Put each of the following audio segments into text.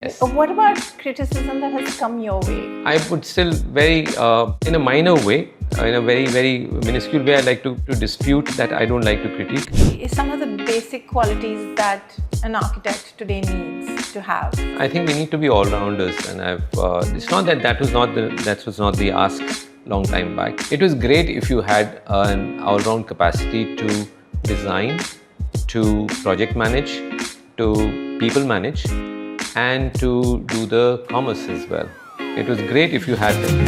Yes. What about criticism that has come your way? I would still very, in a minor way, in a very, very minuscule way, I'd like to dispute that I don't like to critique. Some of the basic qualities that an architect today needs to have. I think we need to be all-rounders, and it's not that that was not the ask long time back. It was great if you had an all-round capacity to design, to project manage, to people manage, and to do the commerce as well. It was great if you had them.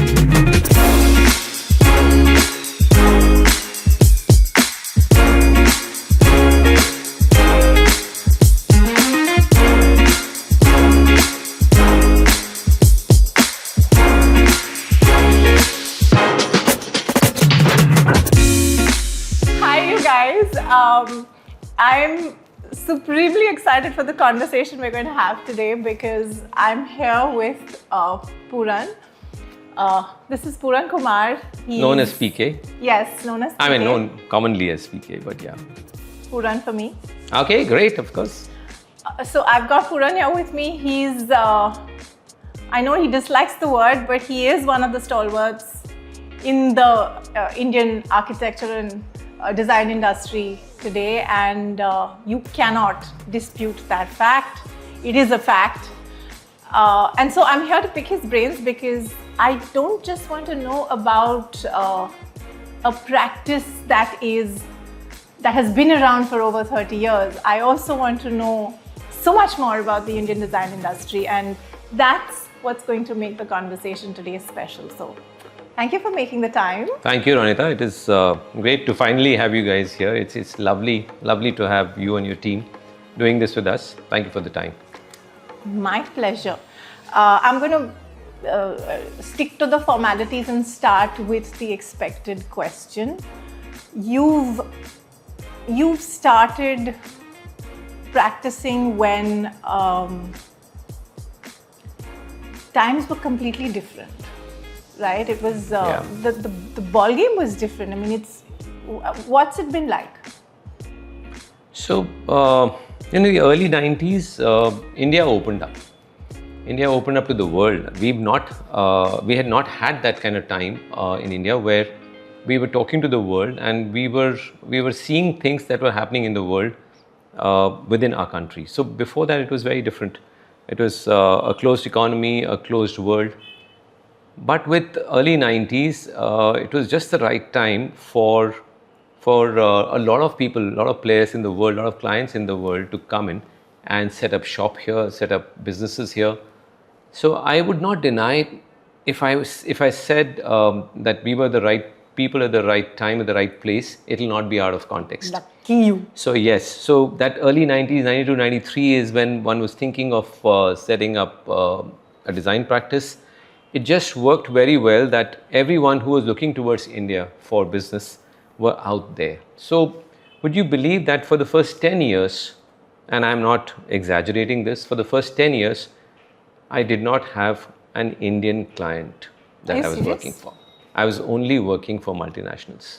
Hi, you guys. I'm supremely excited for the conversation we're going to have today because I'm here with Puran. This is Puran Kumar. Known as PK. Yes, known as PK. I mean, known commonly as PK, but yeah. Puran for me. Okay, great, of course. So I've got Puran here with me. He's, I know he dislikes the word, but he is one of the stalwarts in the Indian architecture and design industry today, and you cannot dispute that fact. It is a fact. And so I'm here to pick his brains because I don't just want to know about a practice that has been around for over 30 years. I also want to know so much more about the Indian design industry, and that's what's going to make the conversation today special. So thank you for making the time. Thank you, Ronita. It is great to finally have you guys here. It's lovely to have you and your team doing this with us. Thank you for the time. My pleasure. I'm going to stick to the formalities and start with the expected question. You've started practicing when times were completely different. Right? It was the ball game was different. I mean, what's it been like? So in the early 90s, India opened up. India opened up to the world. We had not had that kind of time in India where we were talking to the world and we were seeing things that were happening in the world within our country. So before that, it was very different. It was a closed economy, a closed world. But with early 90s, it was just the right time for a lot of people, a lot of players in the world, a lot of clients in the world to come in and set up shop here, set up businesses here. So I would not deny if I said that we were the right people at the right time, at the right place, it will not be out of context. Lucky you. So yes, so that early 90s, 92, 93 is when one was thinking of setting up a design practice. It just worked very well that everyone who was looking towards India for business were out there. So would you believe that for the first 10 years, and I'm not exaggerating this, for the first 10 years, I did not have an Indian client that I was working for. I was only working for multinationals.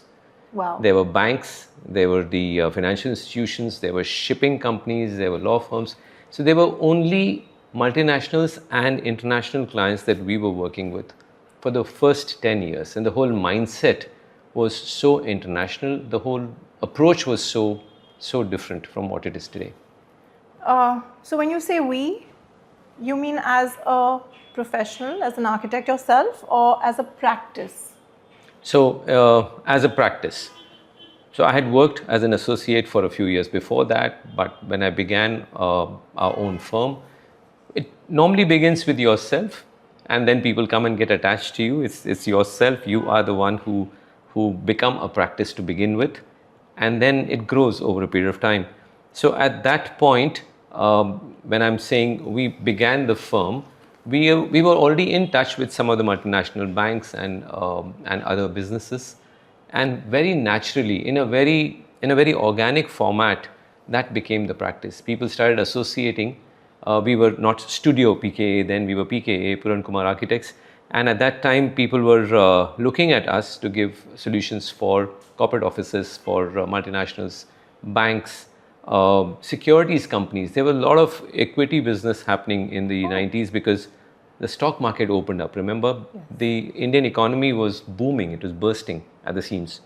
Wow. There were banks, there were the financial institutions, there were shipping companies, there were law firms. So there were only multinationals and international clients that we were working with for the first 10 years. And the whole mindset was so international. The whole approach was so different from what it is today. So when you say we, you mean as a professional, as an architect yourself, or as a practice? So as a practice. So I had worked as an associate for a few years before that, but when I began our own firm, it normally begins with yourself, and then people come and get attached to you. It's yourself. You are the one who become a practice to begin with, and then it grows over a period of time. So at that point, when I'm saying we began the firm, we were already in touch with some of the multinational banks and other businesses, and very naturally, in a very organic format, that became the practice. People started associating. We were not Studio PKA, then we were PKA, Puran Kumar Architects. And at that time, people were looking at us to give solutions for corporate offices, for multinationals, banks, securities companies. There were a lot of equity business happening in the 90s because the stock market opened up. Remember, the Indian economy was booming. It was bursting at the seams.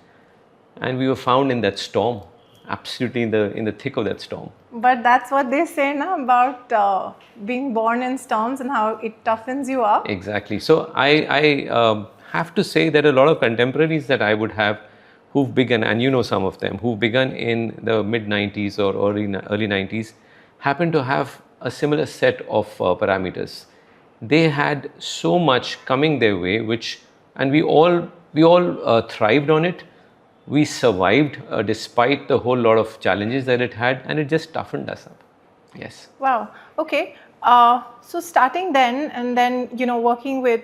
And we were found in that storm, absolutely in the thick of that storm. But that's what they say now about being born in storms and how it toughens you up. Exactly. So I have to say that a lot of contemporaries that I would have who've begun, and you know some of them, who've begun in the mid 90s or early 90s, happen to have a similar set of parameters. They had so much coming their way, and we all thrived on it. We survived despite the whole lot of challenges that it had, and it just toughened us up. Yes. Wow. Okay. So starting then, and then working with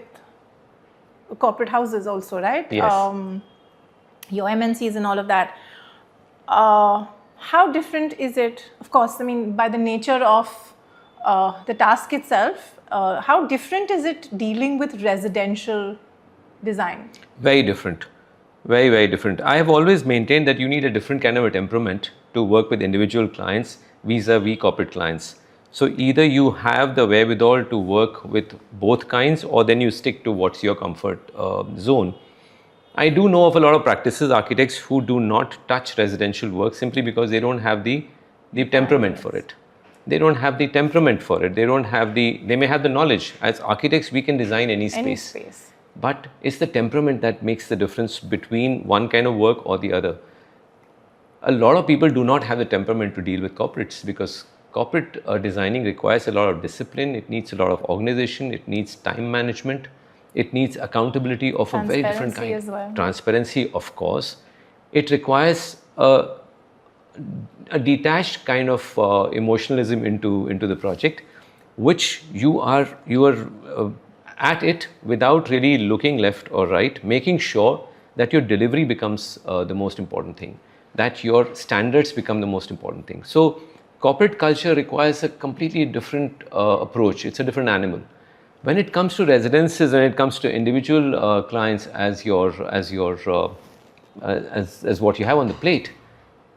corporate houses also, right? Yes. Your MNCs and all of that. How different is it? Of course, I mean, by the nature of the task itself, how different is it dealing with residential design? Very different. Very, very different. I have always maintained that you need a different kind of a temperament to work with individual clients vis-a-vis corporate clients. So either you have the wherewithal to work with both kinds, or then you stick to what's your comfort zone. I do know of a lot of practices, architects who do not touch residential work simply because they don't have the temperament for it. They don't have the temperament for it. They may have the knowledge. As architects, we can design any space. But it's the temperament that makes the difference between one kind of work or the other. A lot of people do not have the temperament to deal with corporates because corporate designing requires a lot of discipline. It needs a lot of organization. It needs time management. It needs accountability of a very different kind. As well. Transparency, of course. It requires a detached kind of emotionalism into the project, which you are at it without really looking left or right, making sure that your delivery becomes the most important thing, that your standards become the most important thing. So corporate culture requires a completely different approach. It's a different animal. When it comes to residences, when it comes to individual clients as what you have on the plate,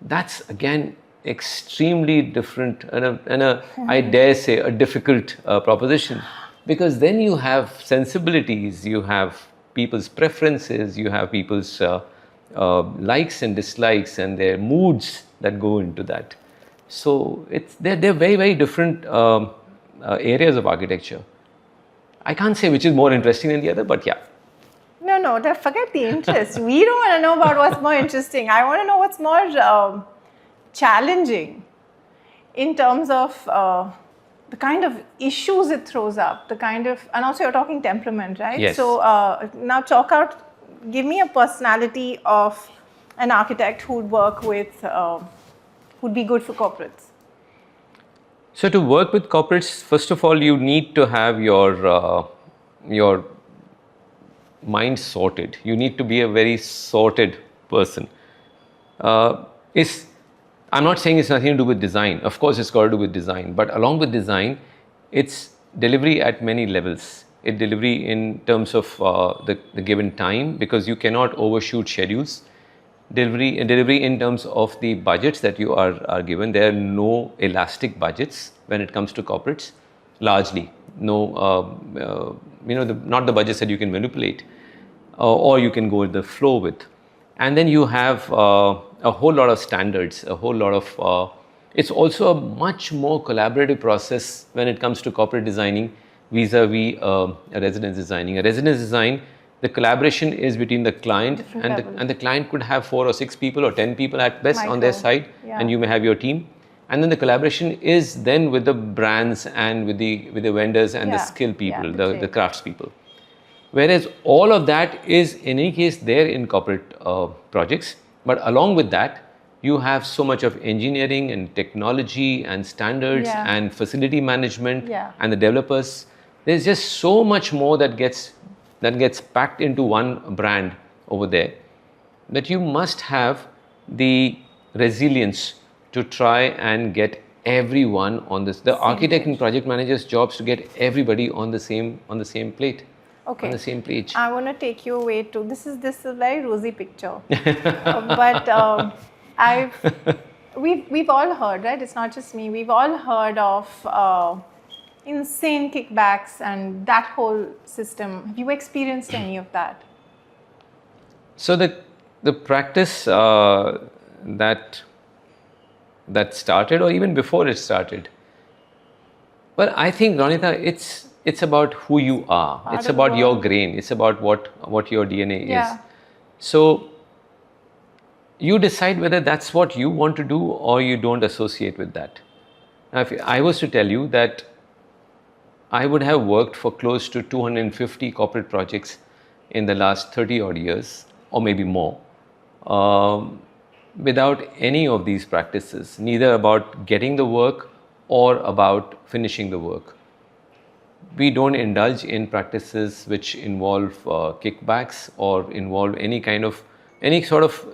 that's again extremely different and I dare say a difficult proposition, because then you have sensibilities, you have people's preferences, you have people's likes and dislikes and their moods that go into that. So they're very, very different areas of architecture. I can't say which is more interesting than the other, but yeah. No, forget the interest. We don't want to know about what's more interesting. I want to know what's more challenging in terms of the kind of issues it throws up, and also you're talking temperament, right? Yes. So now give me a personality of an architect who'd work with, who'd be good for corporates. So to work with corporates, first of all, you need to have your mind sorted. You need to be a very sorted person. I'm not saying it's nothing to do with design. Of course, it's got to do with design. But along with design, it's delivery at many levels. It's delivery in terms of the given time, because you cannot overshoot schedules. Delivery in terms of the budgets that you are given. There are no elastic budgets when it comes to corporates, largely. No, not the budgets that you can manipulate or you can go with the flow with. And then you have a whole lot of standards, a whole lot of, it's also a much more collaborative process when it comes to corporate designing vis-a-vis a residence designing. A residence design, the collaboration is between the client and the client could have 4 or 6 people or 10 people at best on their side, and you may have your team. And then the collaboration is then with the brands and with the vendors and the skill people, the crafts people. Whereas all of that is in any case there in corporate projects, but along with that, you have so much of engineering and technology and standards and facility management and the developers. There's just so much more that gets packed into one brand over there, that you must have the resilience to try and get everyone on this. The architect and project manager's jobs to get everybody on the same plate. Okay. On the same page. I want to take you away to this is a very rosy picture, but we've all heard, right? It's not just me. We've all heard of insane kickbacks and that whole system. Have you experienced any of that? So the practice that started, or even before it started. But I think, Ronita, it's about who you are. It's about your grain. It's about what your DNA is. So you decide whether that's what you want to do or you don't associate with that. Now, if I was to tell you that I would have worked for close to 250 corporate projects in the last 30 odd years, or maybe more, without any of these practices, neither about getting the work or about finishing the work. We don't indulge in practices which involve kickbacks or involve any sort of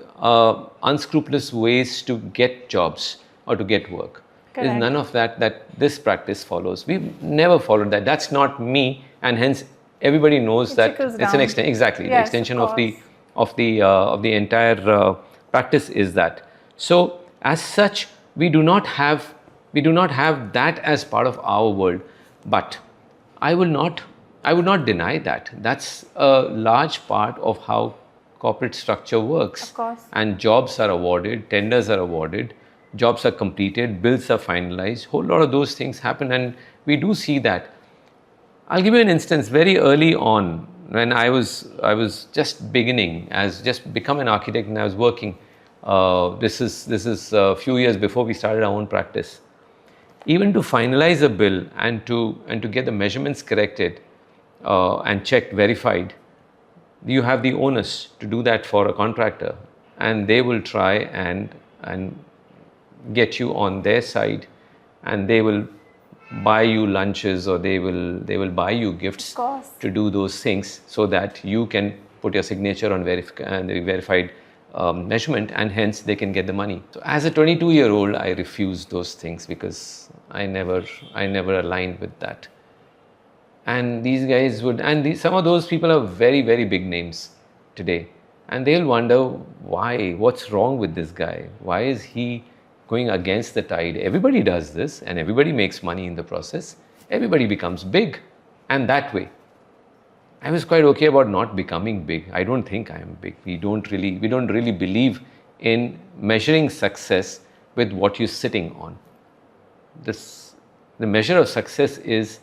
unscrupulous ways to get jobs or to get work. Correct. There's none of that this practice follows. We've never followed that. That's not me, and hence everybody knows that it's an extension. Exactly, yes, the extension of the entire practice is that. So as such, we do not have that as part of our world. But I would not deny that. That's a large part of how corporate structure works. Of course. And jobs are awarded, tenders are awarded, jobs are completed, bills are finalized, whole lot of those things happen, and we do see that. I'll give you an instance. Very early on, when I was just beginning, just become an architect, and I was working. This is a few years before we started our own practice. Even to finalize a bill and to get the measurements corrected and checked, verified, you have the onus to do that for a contractor, and they will try and get you on their side, and they will buy you lunches, or they will buy you gifts to do those things, so that you can put your signature on the verified measurement, and hence they can get the money. So as a 22-year-old, I refused those things because I never aligned with that. And these guys some of those people are very, very big names today, and they'll wonder why, what's wrong with this guy? Why is he going against the tide? Everybody does this, and everybody makes money in the process. Everybody becomes big, and that way. I was quite okay about not becoming big. I don't think I am big. We don't really believe in measuring success with what you're sitting on. The measure of success is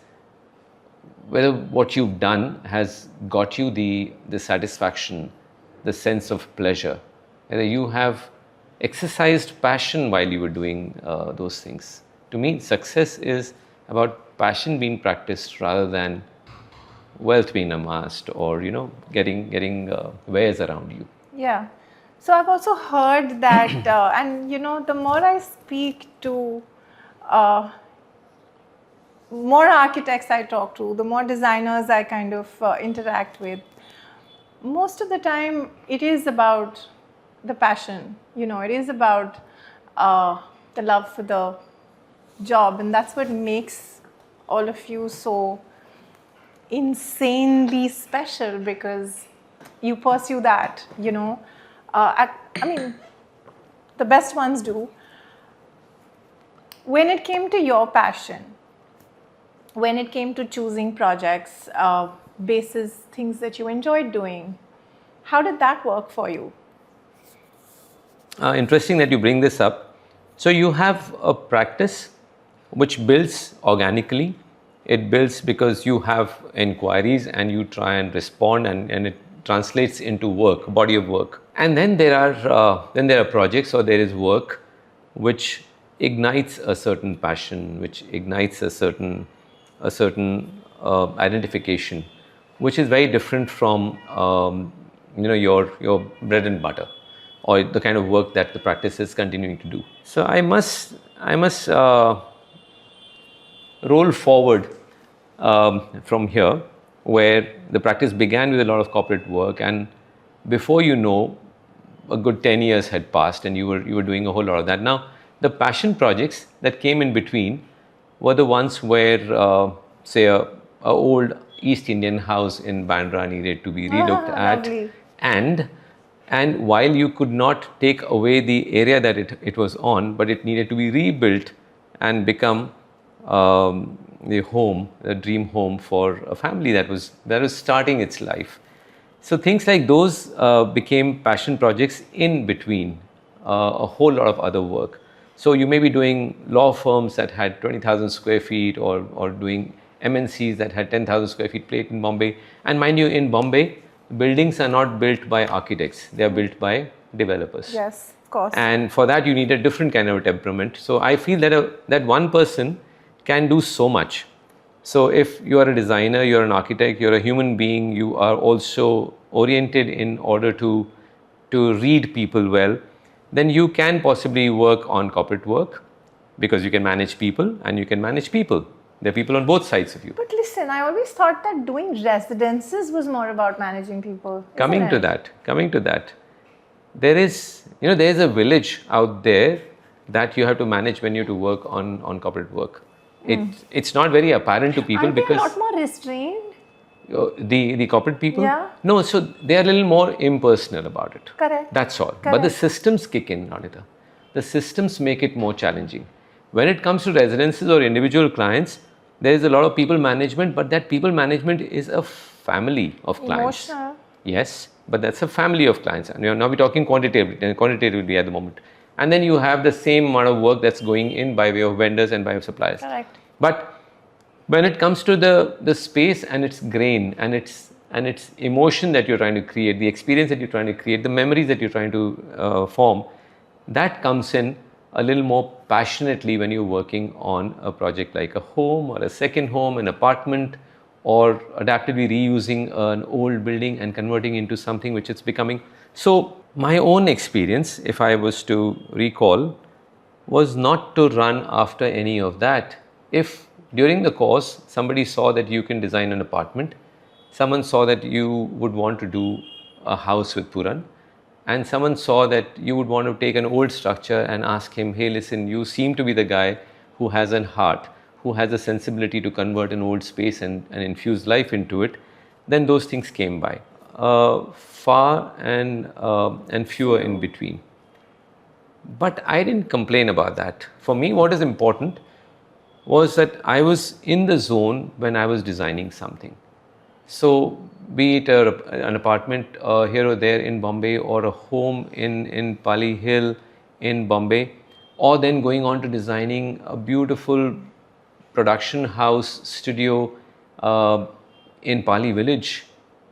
whether what you've done has got you the satisfaction, the sense of pleasure, whether you have exercised passion while you were doing those things. To me, success is about passion being practiced rather than wealth being amassed, or getting wares around you. Yeah. So I've also heard that, and the more I speak to more architects I talk to, the more designers I kind of interact with, most of the time it is about the passion. It is about the love for the job, and that's what makes all of you so insanely special, because you pursue that. I mean, the best ones do. When it came to your passion, when it came to choosing projects basis things that you enjoyed doing, how did that work for you? Interesting that you bring this up. So you have a practice which builds organically. It builds because you have inquiries and you try and respond, and it translates into work, body of work. And then there are projects, or there is work which ignites a certain passion, which ignites a certain identification, which is very different from your bread and butter, or the kind of work that the practice is continuing to do. So I must roll forward from here, where the practice began with a lot of corporate work, and before you know, a good 10 years had passed, and you were doing a whole lot of that. Now, the passion projects that came in between were the ones where, say, a old East Indian house in Bandra needed to be relooked at, lovely. and And while you could not take away the area that it was on, but it needed to be rebuilt and become the home, a dream home for a family that was starting its life. So things like those became passion projects in between a whole lot of other work. So you may be doing law firms that had 20,000 square feet, or doing MNCs that had 10,000 square feet plate in Bombay. And mind you, in Bombay, buildings are not built by architects, they are built by developers. Yes, of course. And for that you need a different kind of a temperament. So I feel that that one person can do so much. So if you are a designer, you're an architect, you're a human being, you are also oriented in order to read people well, then you can possibly work on corporate work, because you can manage people and you can manage people. There are people on both sides of you. But listen, I always thought that doing residences was more about managing people. Coming to that, there is a village out there that you have to manage when you to work on corporate work. It's not very apparent to people. Aren't they because a lot more restrained? The corporate people? Yeah. No, so they are a little more impersonal about it. Correct. That's all. Correct. But the systems kick in, Ronitaa. The systems make it more challenging. When it comes to residences or individual clients, there is a lot of people management, but that people management is a family of clients. Emotional. Yes, but that's a family of clients. And now we're talking quantitatively at the moment. And then you have the same amount of work that's going in by way of vendors and by way of suppliers. Correct. But when it comes to the space and its grain and its emotion that you're trying to create, the experience that you're trying to create, the memories that you're trying to form, that comes in a little more passionately when you're working on a project like a home or a second home, an apartment, or adaptively reusing an old building and converting into something which it's becoming. So my own experience, if I was to recall, was not to run after any of that. If during the course somebody saw that you can design an apartment, someone saw that you would want to do a house with Puran, and someone saw that you would want to take an old structure and ask him, hey, listen, you seem to be the guy who has a heart, who has a sensibility to convert an old space and infuse life into it, then those things came by. Far and fewer in between. But I didn't complain about that. For me, what is important was that I was in the zone when I was designing something. So be it an apartment here or there in Bombay, or a home in Pali Hill in Bombay, or then going on to designing a beautiful production house studio in Pali Village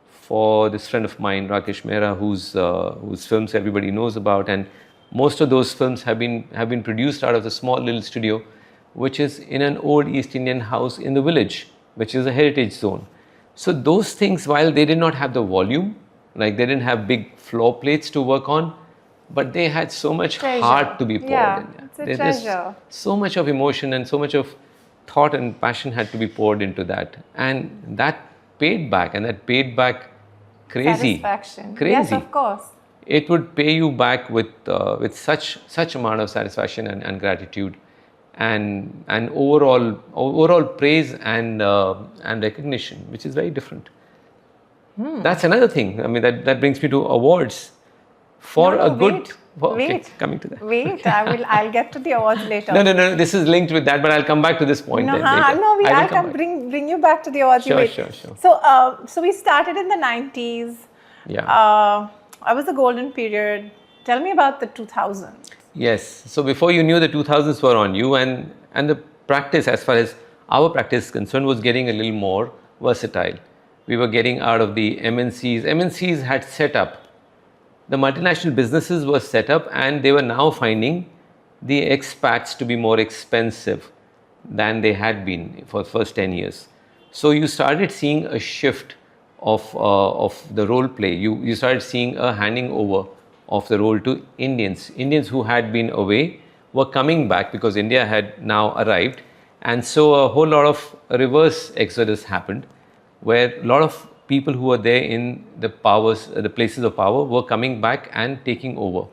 for this friend of mine, Rakesh Mehra, whose films everybody knows about, and most of those films have been produced out of the small little studio, which is in an old East Indian house in the village, which is a heritage zone. So those things, while they did not have the volume, like they didn't have big floor plates to work on, but they had so much heart to be poured in. It's a treasure. So much of emotion and so much of thought and passion had to be poured into that, and that paid back, crazy. Satisfaction. Crazy. Yes, of course. It would pay you back with such amount of satisfaction and gratitude, and overall praise and recognition, which is very different. That's another thing. I mean, that brings me to awards for a good. Wait, coming to that. Wait, I'll get to the awards later. No. This is linked with that, but I'll come back to this point. I'll come bring you back to the awards. Sure. So we started in the 90s. Yeah. I was the golden period. Tell me about the 2000s. Yes. So before you knew, the 2000s were on you, and the practice, as far as our practice is concerned, was getting a little more versatile. We were getting out of the MNCs. MNCs had set up. The multinational businesses were set up, and they were now finding the expats to be more expensive than they had been for the first 10 years. So you started seeing a shift of the role play. You started seeing a handing over of the role to Indians. Indians who had been away were coming back because India had now arrived, and so a whole lot of reverse exodus happened, where a lot of people who were there in the places of power were coming back and taking over.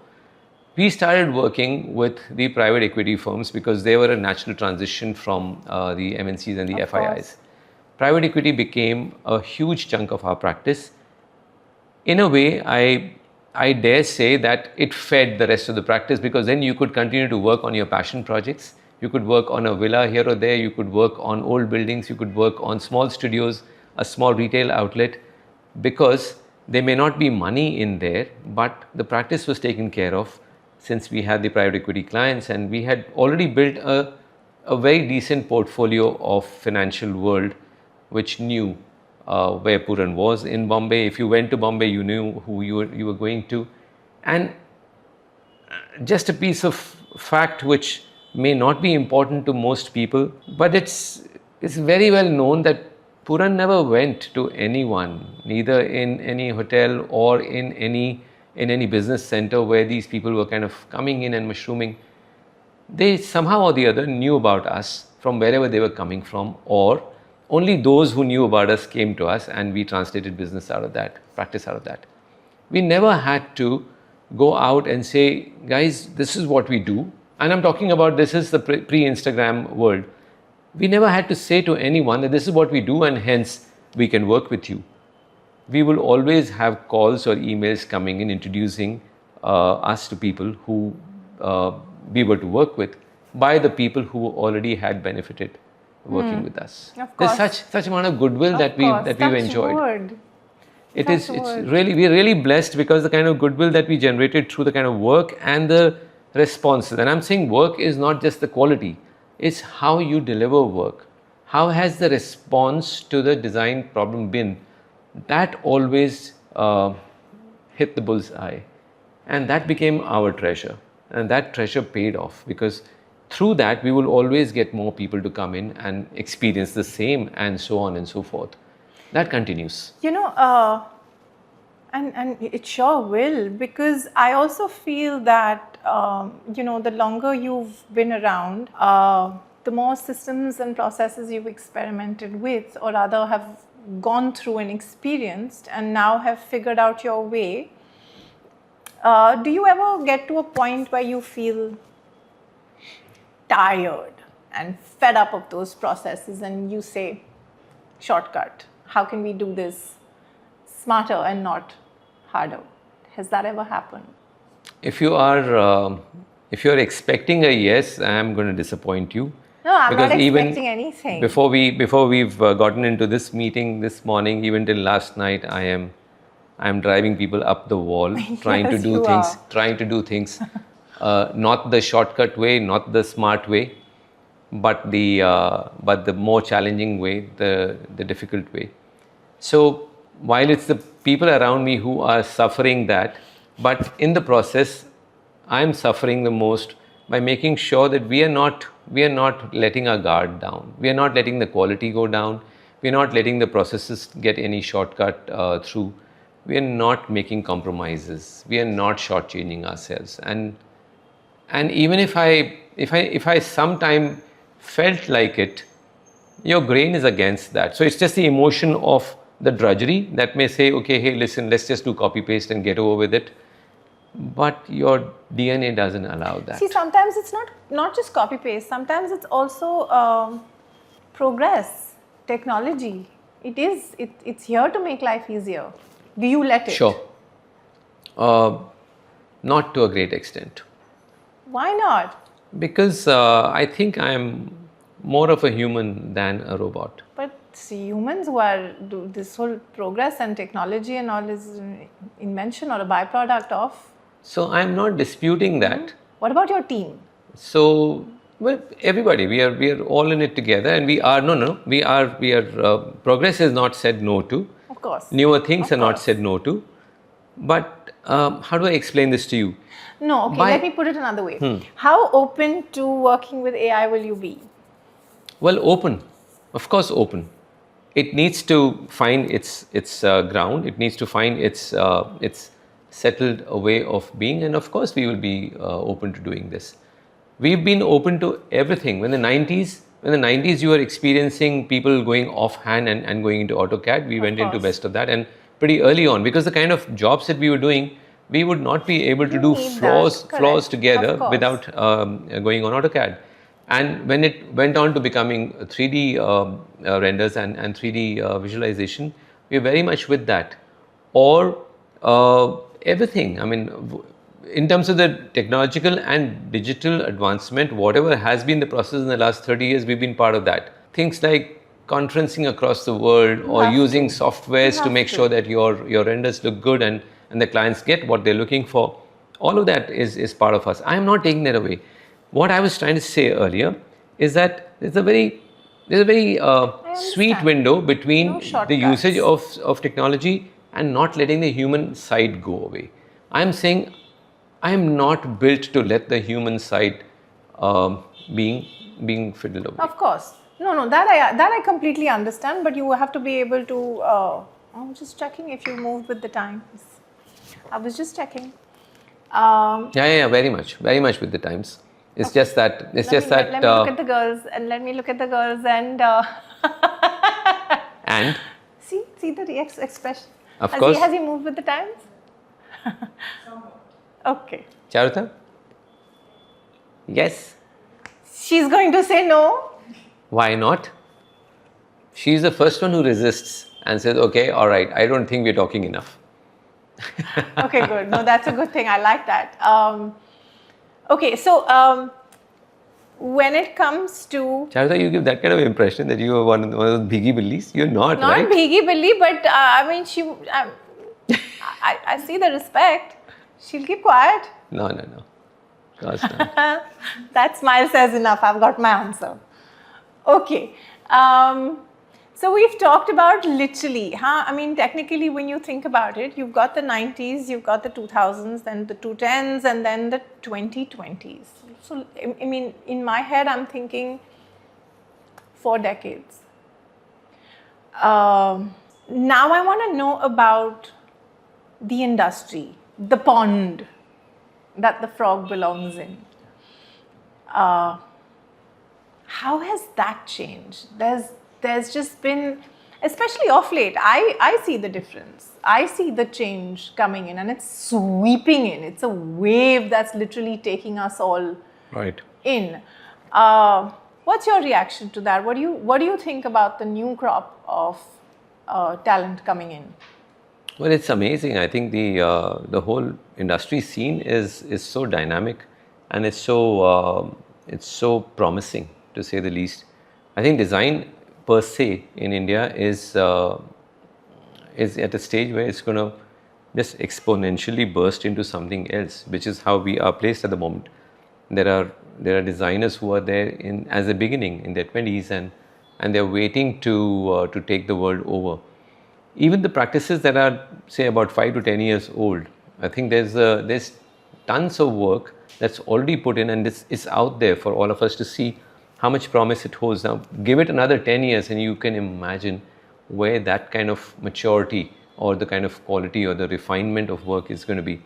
We started working with the private equity firms because they were a natural transition from the MNCs and the FIIs. Private equity became a huge chunk of our practice. In a way, I dare say that it fed the rest of the practice, because then you could continue to work on your passion projects. You could work on a villa here or there, you could work on old buildings, you could work on small studios, a small retail outlet, because there may not be money in there, but the practice was taken care of since we had the private equity clients, and we had already built a very decent portfolio of financial world which knew where Puran was in Bombay. If you went to Bombay, you knew who you were going to. And just a piece of fact which may not be important to most people, but it's very well known that Puran never went to anyone, neither in any hotel or in any business center where these people were kind of coming in and mushrooming. They somehow or the other knew about us from wherever they were coming from, or only those who knew about us came to us and we translated business out of that, practice out of that. We never had to go out and say, guys, this is what we do. And I'm talking about, this is the pre-Instagram world. We never had to say to anyone that this is what we do and hence we can work with you. We will always have calls or emails coming in introducing us to people who we were to work with by the people who already had benefited working with us. Of course. There's such amount of goodwill that we've enjoyed. Word. It's really, we're really blessed because the kind of goodwill that we generated through the kind of work and the responses. And I'm saying work is not just the quality, it's how you deliver work. How has the response to the design problem been? That always hit the bull's eye. And that became our treasure. And that treasure paid off, because through that we will always get more people to come in and experience the same, and so on and so forth. That continues. You know, and it sure will, because I also feel that, you know, the longer you've been around, the more systems and processes you've experimented with, or rather have gone through and experienced and now have figured out your way. Do you ever get to a point where you feel tired and fed up of those processes and you say, shortcut, how can we do this smarter and not harder? Has that ever happened? If you're expecting a yes, I am going to disappoint you. No, I'm because not even expecting anything. Before we've gotten into this meeting this morning, even till last night, I am driving people up the wall, trying to do things, not the shortcut way, not the smart way, but the more challenging way, the difficult way. So while it's the people around me who are suffering that, but in the process, I'm suffering the most by making sure that we are not letting our guard down. We are not letting the quality go down. We are not letting the processes get any shortcut through. We are not making compromises. We are not shortchanging ourselves. And even if I sometime felt like it, your brain is against that. So it's just the emotion of the drudgery that may say, okay, hey, listen, let's just do copy paste and get over with it. But your DNA doesn't allow that. See, sometimes it's not just copy paste. Sometimes it's also progress, technology. It's here to make life easier. Do you let it? Sure. Not to a great extent. Why not? Because I think I am more of a human than a robot. But see, humans who are do this whole progress and technology and all is invention or a byproduct of. So I'm not disputing that. What about your team? So, well, everybody, we are all in it together, and we are progress is not said no to. Of course. Newer things are not said no to. But how do I explain this to you? No, okay, let me put it another way. How open to working with AI will you be? Well, open. Of course, open. It needs to find its ground. It needs to find its settled a way of being, and of course we will be open to doing this. We've been open to everything. When the 90s you were experiencing people going offhand and going into AutoCAD, we went into best of that, and pretty early on, because the kind of jobs that we were doing, we would not be able to do floors together without going on AutoCAD. And when it went on to becoming 3D renders and 3D visualization, we are very much with that. Or everything. I mean, in terms of the technological and digital advancement, whatever has been the process in the last 30 years, we've been part of that. Things like conferencing across the world or using softwares to make sure that your renders look good and the clients get what they're looking for. All of that is part of us. I am not taking that away. What I was trying to say earlier is that there's a very sweet window between the usage of technology and not letting the human side go away. I'm saying I am not built to let the human side being fiddled away. Of course. No, that I completely understand, but you have to be able to, I'm just checking if you moved with the times. I was just checking. Yeah, very much with the times. It's just that, let me look at the girls and and see the expression. Of course. Has he moved with the times? Okay. Charuta? Yes. She's going to say no. Why not? She's the first one who resists and says, okay, all right, I don't think we're talking enough. Okay, good. No, that's a good thing. I like that. Okay, so when it comes to... Charuta, you give that kind of impression that you are one of those bhigi billis. You're not, right? Not bhigi billi, but I mean, I see the respect. She'll keep quiet. No. Gosh, no. That smile says enough. I've got my answer. Okay. So we've talked about literally, I mean, technically, when you think about it, you've got the 90s, you've got the 2000s, then the 2010s, and then the 2020s. So, I mean, in my head, I'm thinking 4 decades. Now I want to know about the industry, the pond that the frog belongs in. How has that changed? There's just been, especially of late, I see the difference. I see the change coming in and it's sweeping in. It's a wave that's literally taking us all in. What's your reaction to that? What do you think about the new crop of talent coming in? Well, it's amazing. I think the whole industry scene is so dynamic and it's so promising, to say the least. I think design per se in India is at a stage where it's going to just exponentially burst into something else, which is how we are placed at the moment. There are designers who are there as a beginning in their 20s and they're waiting to take the world over. Even the practices that are, say, about 5 to 10 years old, I think there's tons of work that's already put in and it's out there for all of us to see how much promise it holds. Now, give it another 10 years and you can imagine where that kind of maturity or the kind of quality or the refinement of work is going to be.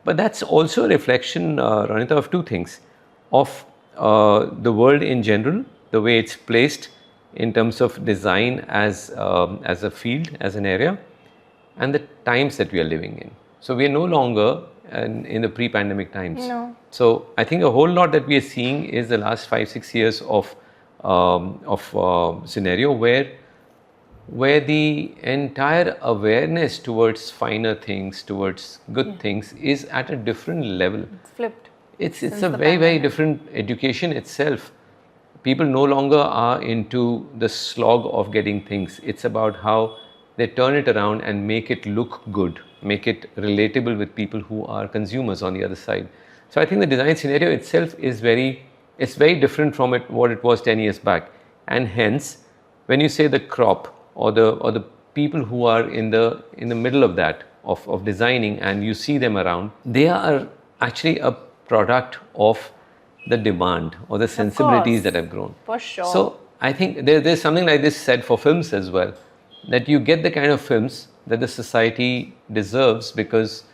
But that's also a reflection, Ronita, of two things. Of the world in general, the way it's placed in terms of design as a field, as an area, and the times that we are living in. So we are no longer in the pre-pandemic times. No. So I think a whole lot that we are seeing is the last 5-6 years of scenario where the entire awareness towards finer things, towards good things, is at a different level. It's flipped. It's a very different education itself. People no longer are into the slog of getting things. It's about how they turn it around and make it look good, make it relatable with people who are consumers on the other side. So I think the design scenario itself is very different from what it was 10 years back. And hence, when you say the crop or the people who are in the middle of that, of designing, and you see them around, they are actually a product of the demand or the sensibilities that have grown. For sure. So I think there's something like this said for films as well, that you get the kind of films that the society deserves because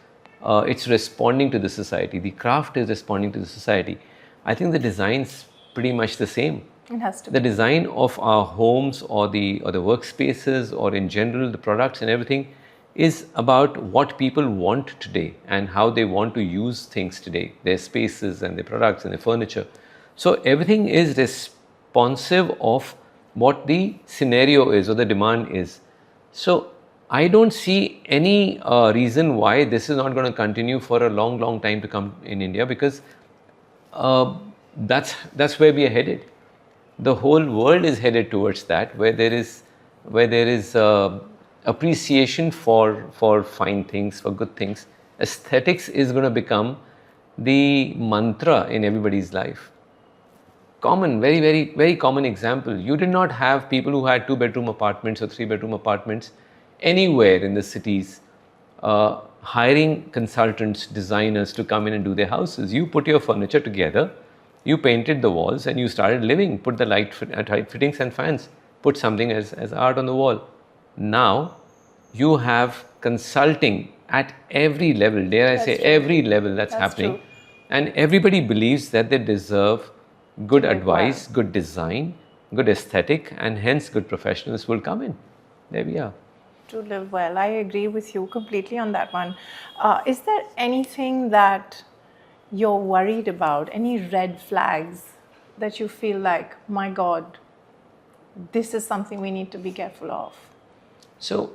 it's responding to the society. The craft is responding to the society. I think the design's pretty much the same. It has to be. The design of our homes or the workspaces or in general the products and everything is about what people want today and how they want to use things today, their spaces and their products and their furniture. So everything is responsive of what the scenario is or the demand is. So I don't see any reason why this is not going to continue for a long, long time to come in India, because uh, that's where we are headed. The whole world is headed towards that, where there is appreciation for fine things, for good things. Aesthetics is going to become the mantra in everybody's life. Common, very, very, very common example. You did not have people who had 2-bedroom apartments or 3-bedroom apartments anywhere in the cities hiring consultants, designers to come in and do their houses. You put your furniture together, you painted the walls, and you started living. Put the light fittings and fans, put something as art on the wall. Now, you have consulting at every level, dare I say, every level that's happening. True. And everybody believes that they deserve good advice, good design, good aesthetic, and hence good professionals will come in. There we are. To live well. I agree with you completely on that one. Is there anything that you're worried about? Any red flags that you feel like, my God, this is something we need to be careful of? So,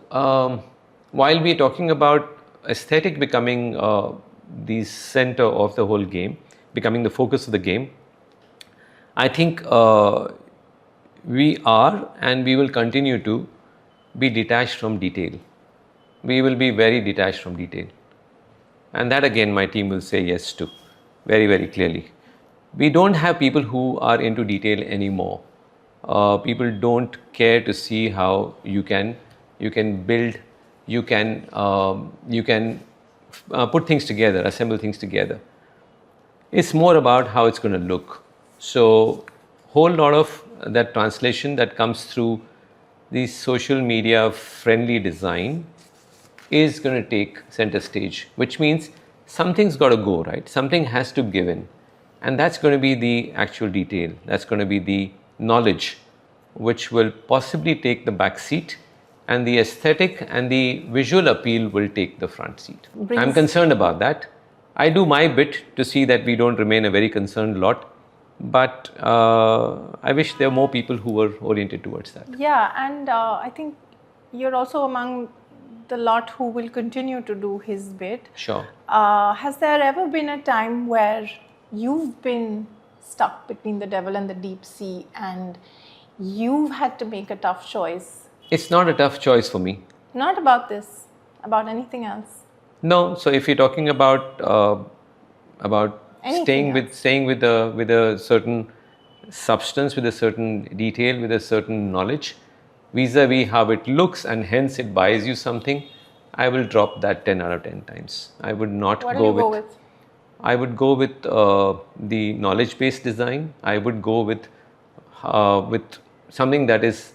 while we're talking about aesthetic becoming the center of the whole game, becoming the focus of the game, I think we are and we will continue to be detached from detail. We will be very detached from detail. And that again, my team will say yes to very, very clearly. We don't have people who are into detail anymore. People don't care to see how you can build, you can put things together, assemble things together. It's more about how it's going to look. So, whole lot of that translation that comes through the social media friendly design is going to take center stage, which means something's got to go, right? Something has to give in. And that's going to be the actual detail. That's going to be the knowledge, which will possibly take the back seat, and the aesthetic and the visual appeal will take the front seat. I'm concerned about that. I do my bit to see that we don't remain a very concerned lot, but I wish there were more people who were oriented towards that. Yeah, and I think you're also among the lot who will continue to do his bit. Sure. Has there ever been a time where you've been stuck between the devil and the deep sea and you've had to make a tough choice? It's not a tough choice for me. Not about this, about anything else. No. So if you're talking about staying with a certain substance, with a certain detail, with a certain knowledge, vis-a-vis how it looks, and hence it buys you something, I will drop that 10 out of 10 times. I would not What do go you with. go with? I would go with the knowledge-based design. I would go with something that is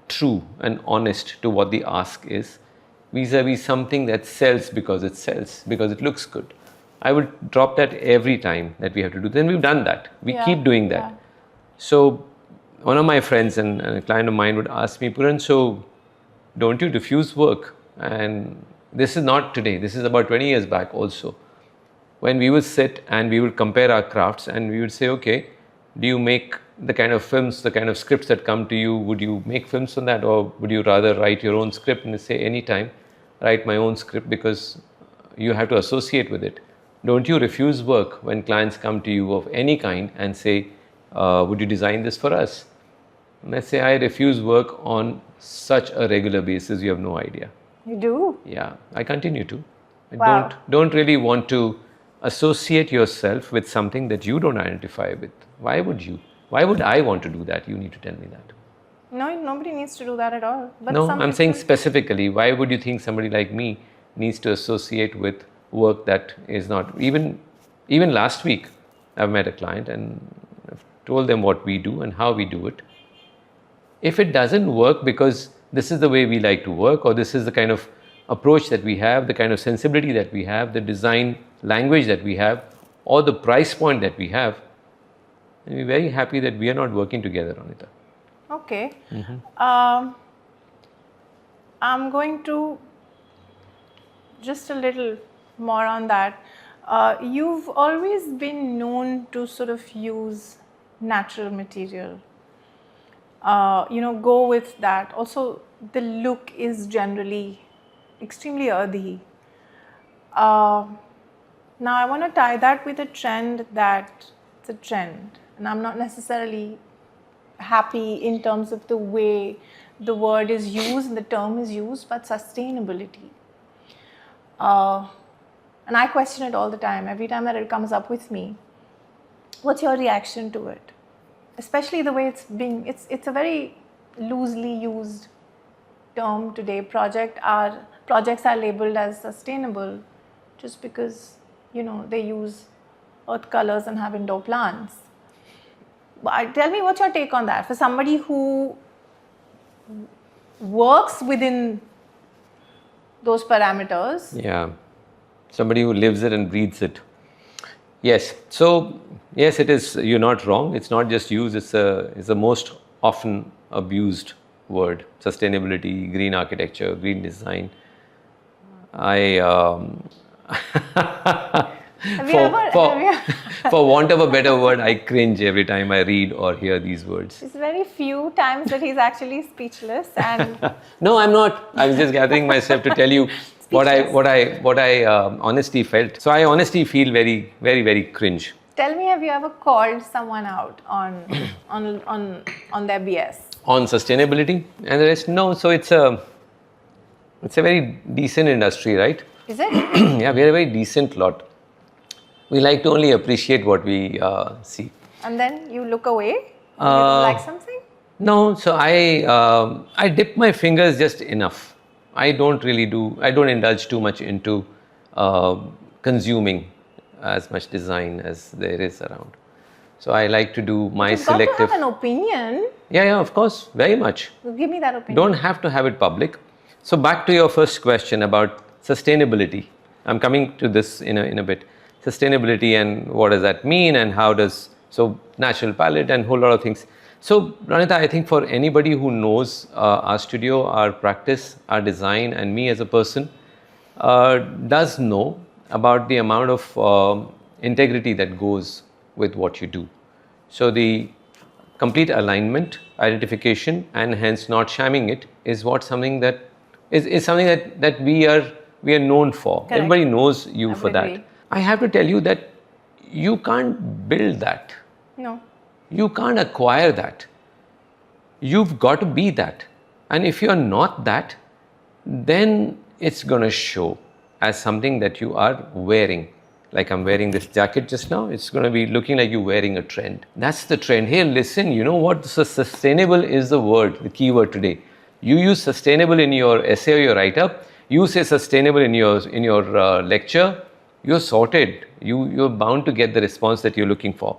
true and honest to what the ask is, vis-a-vis something that sells because it looks good. I would drop that every time that we have to do. Then we've done that. We keep doing that. Yeah. So one of my friends and a client of mine would ask me, Puran, so don't you refuse work? And this is not today. This is about 20 years back also. When we would sit and we would compare our crafts and we would say, okay, do you make the kind of films, the kind of scripts that come to you? Would you make films on that, or would you rather write your own script and say, anytime, write my own script, because you have to associate with it. Don't you refuse work when clients come to you of any kind and say, would you design this for us? And I say, I refuse work on such a regular basis, you have no idea. You do? Yeah, I continue to. Wow. Don't really want to associate yourself with something that you don't identify with. Why would you? Why would I want to do that? You need to tell me that. No, nobody needs to do that at all. But No, I'm saying specifically, why would you think somebody like me needs to associate with work that is not? Even last week, I've met a client and I've told them what we do and how we do it. If it doesn't work because this is the way we like to work, or this is the kind of approach that we have, the kind of sensibility that we have, the design language that we have, or the price point that we have, then we're very happy that we are not working together, Ronita. Okay. I'm going to just a little more on that. You've always been known to sort of use natural material. go with that. Also, the look is generally extremely earthy. Now I want to tie that with a trend that it's a trend, and I'm not necessarily happy in terms of the way the word is used and the term is used, but sustainability. And I question it all the time. Every time that it comes up with me, what's your reaction to it? Especially the way it's a very loosely used term today. Projects are labeled as sustainable just because they use earth colors and have indoor plants. But tell me, what's your take on that? For somebody who works within those parameters. Yeah, somebody who lives it and breathes it. Yes, so yes, it is. You're not wrong. It's not just used. It's the most often abused word. Sustainability, green architecture, green design. For want of a better word, I cringe every time I read or hear these words. It's very few times that he's actually speechless. And no, I'm not. I was just gathering myself to tell you what I honestly felt. So I honestly feel very, very, very cringe. Tell me, have you ever called someone out on their BS? On sustainability and the rest? No. So it's a very decent industry, right? Is it? Yeah, we are a very decent lot. We like to only appreciate what we see. And then you look away? You don't like something? No, so I dip my fingers just enough. I don't indulge too much into consuming as much design as there is around. So I like to do my selective. You've got to have an opinion. Yeah, of course, very much. So give me that opinion. Don't have to have it public. So back to your first question about sustainability. I'm coming to this in a bit. Sustainability and what does that mean, and so natural palette and whole lot of things. So Ronita, I think for anybody who knows our studio, our practice, our design, and me as a person, does know about the amount of integrity that goes with what you do. So the complete alignment, identification, and hence not shamming it is something that we are known for. Correct. Everybody knows you for that. Agree. I have to tell you that you can't build that. No. You can't acquire that. You've got to be that. And if you're not that, then it's going to show as something that you are wearing. Like I'm wearing this jacket just now, it's going to be looking like you're wearing a trend. That's the trend. Hey, listen, you know what? So sustainable is the key word today. You use sustainable in your essay or your write-up. You say sustainable in your lecture. You're sorted. You're bound to get the response that you're looking for.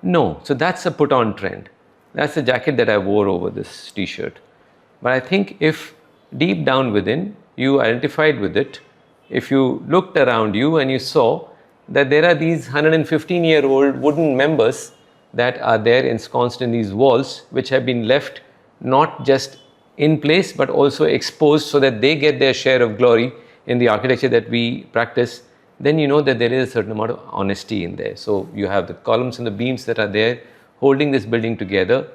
No, so that's a put-on trend. That's the jacket that I wore over this t-shirt. But I think if deep down within you identified with it, if you looked around you and you saw that there are these 115-year-old wooden members that are there ensconced in these walls, which have been left not just in place but also exposed so that they get their share of glory in the architecture that we practice, then you know that there is a certain amount of honesty in there. So you have the columns and the beams that are there holding this building together,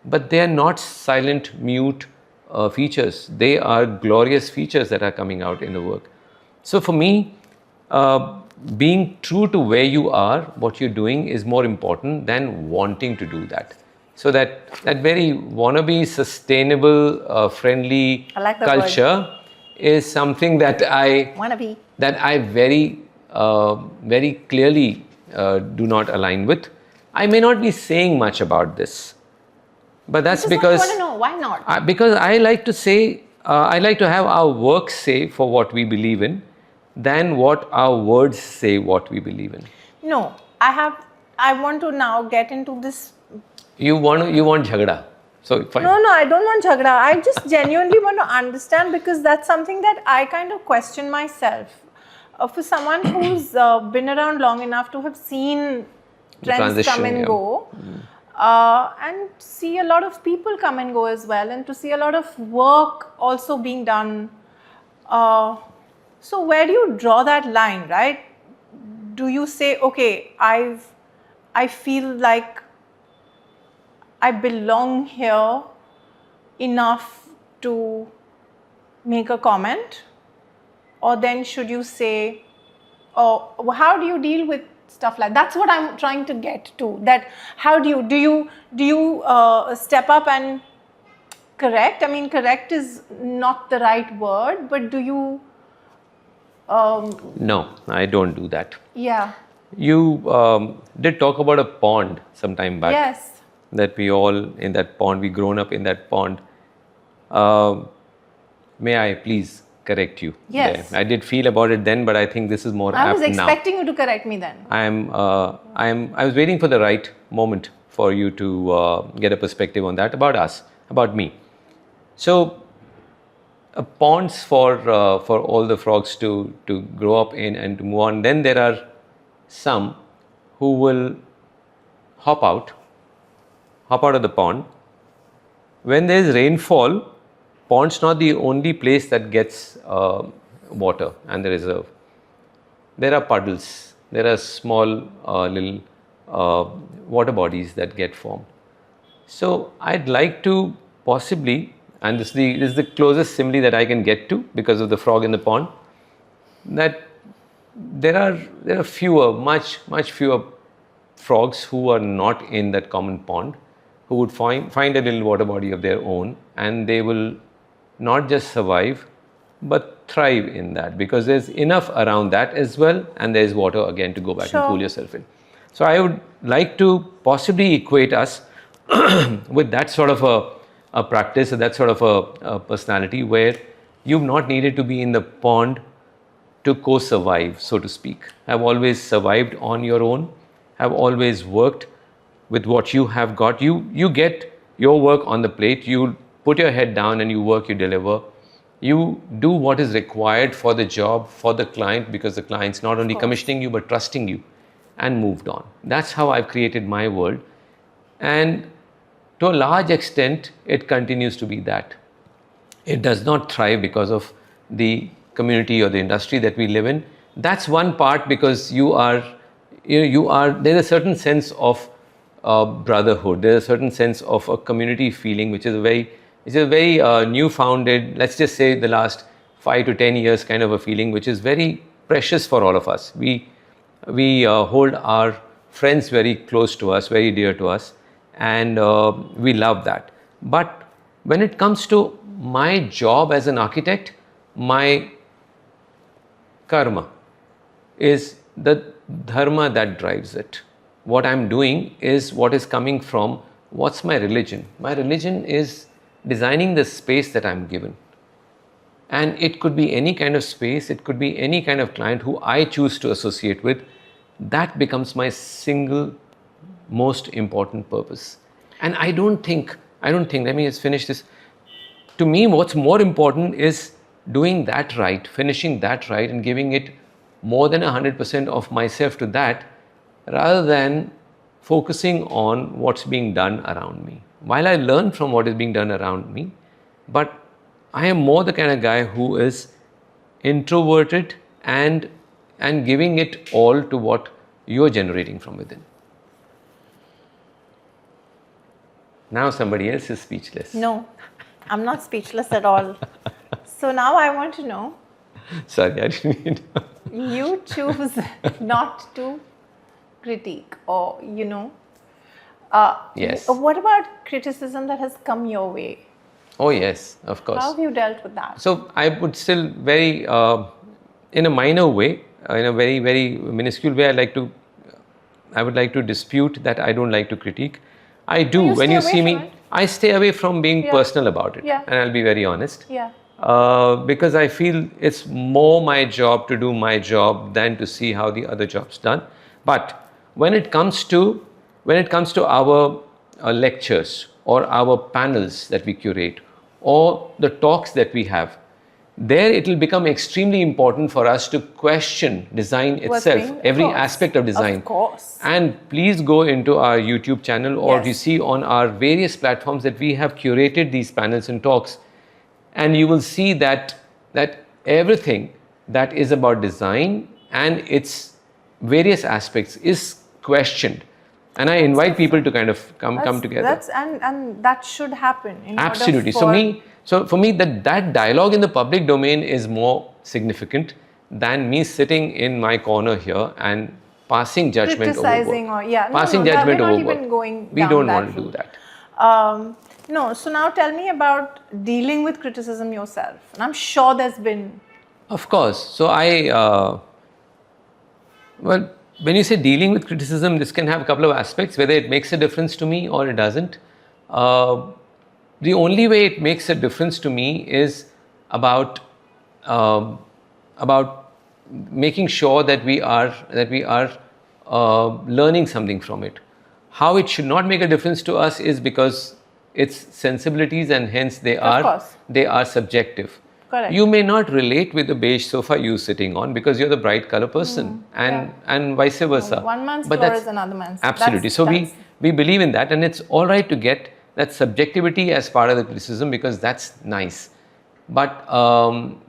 but they are not silent, mute features. They are glorious features that are coming out in the work. So for me, being true to where you are, what you're doing is more important than wanting to do that. So that very wannabe, sustainable, friendly culture is something that I very clearly do not align with. I may not be saying much about this, but that's because I want to know why not. Because I like to say, I like to have our work say for what we believe in, than what our words say what we believe in. No, I want to now get into this. You want jhagda. So fine. No, I don't want jhagda. I just genuinely want to understand, because that's something that I kind of question myself. For someone who's been around long enough to have seen trends come and go, and see a lot of people come and go as well, and to see a lot of work also being done. So where do you draw that line, right? Do you say, okay, I feel like I belong here enough to make a comment? Or then should you say, oh, how do you deal with stuff like that? That's what I'm trying to get to. That how do you step up and correct? I mean, correct is not the right word, but do you? No, I don't do that. Yeah. You did talk about a pond some time back. Yes. That we all in that pond, we grown up in that pond. May I please correct you? Yes. There. I did feel about it then, but I think this is more I apt was now. expecting you to correct me then. I was waiting for the right moment for you to get a perspective on that about us, about me. So, ponds for all the frogs to grow up in and to move on. Then there are some who will hop out of the pond. When there is rainfall, pond's not the only place that gets water and the reserve. There are puddles, there are small little water bodies that get formed. So I'd like to possibly, and this is the closest simile that I can get to because of the frog in the pond, that there are fewer, much fewer frogs who are not in that common pond, who would find a little water body of their own, and they will not just survive but thrive in that because there's enough around that as well, and there's water again to go back and cool yourself in. So I would like to possibly equate us with that sort of a practice, or that sort of a personality where you've not needed to be in the pond to co-survive, so to speak. Have always survived on your own, have always worked with what you have got. You get your work on the plate, you put your head down and you work, you deliver. You do what is required for the job, for the client, because the client's not only commissioning you but trusting you, and moved on. That's how I've created my world. And to a large extent, it continues to be that. It does not thrive because of the community or the industry that we live in. That's one part, because there's a certain sense of brotherhood. There's a certain sense of a community feeling, which is a very new-founded, let's just say the last 5 to 10 years kind of a feeling, which is very precious for all of us. We hold our friends very close to us, very dear to us, and we love that. But when it comes to my job as an architect, my karma is the dharma that drives it. What I'm doing is what is coming from what's my religion. My religion is designing the space that I'm given. And it could be any kind of space, it could be any kind of client who I choose to associate with. That becomes my single most important purpose. And I don't think, let me just finish this. To me, what's more important is doing that right, finishing that right, and giving it more than 100% of myself to that, rather than focusing on what's being done around me. While I learn from what is being done around me, but I am more the kind of guy who is introverted and giving it all to what you're generating from within. Now somebody else is speechless. No, I'm not speechless at all. So now I want to know. Sorry, I didn't mean to. You choose not to critique, or yes. What about criticism that has come your way? Oh yes, of course. How have you dealt with that? So I would still very, in a minor way, in a very, very minuscule way, I would like to dispute that I don't like to critique. I do. When you see me, I stay away from being personal about it. Yeah. And I'll be very honest. Yeah. Because I feel it's more my job to do my job than to see how the other job's done. But when it comes to our lectures or our panels that we curate or the talks that we have, there it will become extremely important for us to question design itself, every aspect of design. Of course. And please go into our YouTube channel, or you see on our various platforms that we have curated these panels and talks, and you will see that everything that is about design and its various aspects is questioned. And I invite people to kind of come together. And that should happen. Absolutely. So for me, that dialogue in the public domain is more significant than me sitting in my corner here and passing judgment criticizing over or passing judgment we're not over even going we down don't that want to do route. that. No, so now tell me about dealing with criticism yourself. And I'm sure there's been. Of course. So well, when you say dealing with criticism, this can have a couple of aspects, whether it makes a difference to me or it doesn't. The only way it makes a difference to me is about making sure that we are learning something from it. How it should not make a difference to us is because it's sensibilities, and hence they are subjective. Correct. You may not relate with the beige sofa you're sitting on because you're the bright color person, and vice versa. One man's floor is another man's. Absolutely. We believe in that, and it's all right to get that subjectivity as part of the criticism because that's nice. But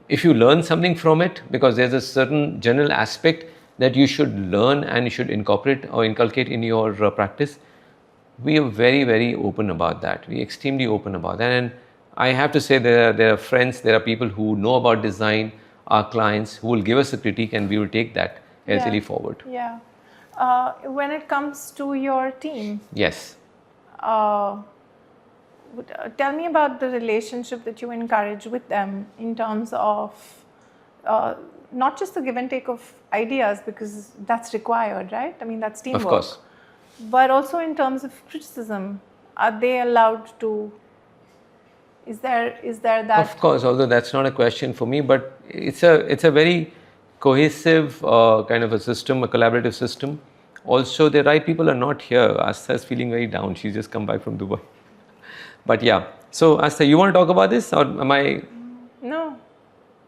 if you learn something from it, because there's a certain general aspect that you should learn and you should incorporate or inculcate in your practice, we are very, very open about that. We're extremely open about that. And I have to say there are friends, there are people who know about design, our clients, who will give us a critique and we will take that healthily forward. Yeah. When it comes to your team. Yes. Tell me about the relationship that you encourage with them in terms of not just the give and take of ideas, because that's required, right? I mean, that's teamwork. Of course. But also in terms of criticism, are they allowed to? Is there that? Of course, although that's not a question for me, but it's a very cohesive kind of a system, a collaborative system. Also, the right people are not here. Asta is feeling very down. She's just come back from Dubai. But yeah, so Asta, you want to talk about this, or am I? No.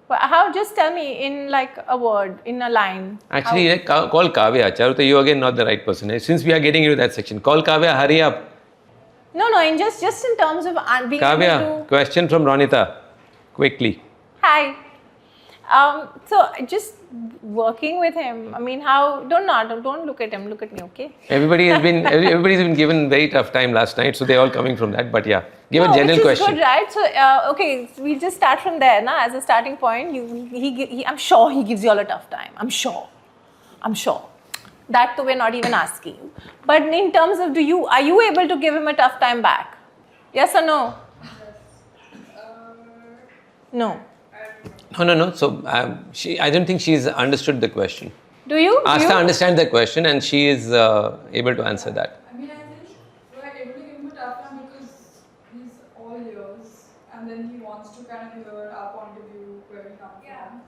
But how? Just tell me in like a word, in a line. Actually, call Kavya. Charuta, you again not the right person. Since we are getting into that section, call Kavya. Hurry up. No, in just in terms of being Kavya, able to. question from Ronita, quickly. Hi. So just working with him. I mean, how? Don't look at him. Look at me, okay? Everybody's been given very tough time last night, so they're all coming from that. But yeah, give a general question. Good, right? So okay, so we just start from there, as a starting point. I'm sure he gives you all a tough time. I'm sure. That too, we're not even asking you. But in terms of, are you able to give him a tough time back? Yes or no? No. No. So I don't think she's understood the question. Do you? Asta understands the question and she is able to answer that. I mean, I think we're able to give him a tough time because he's all ears and then he wants to kind of hear our point of view, where we come from.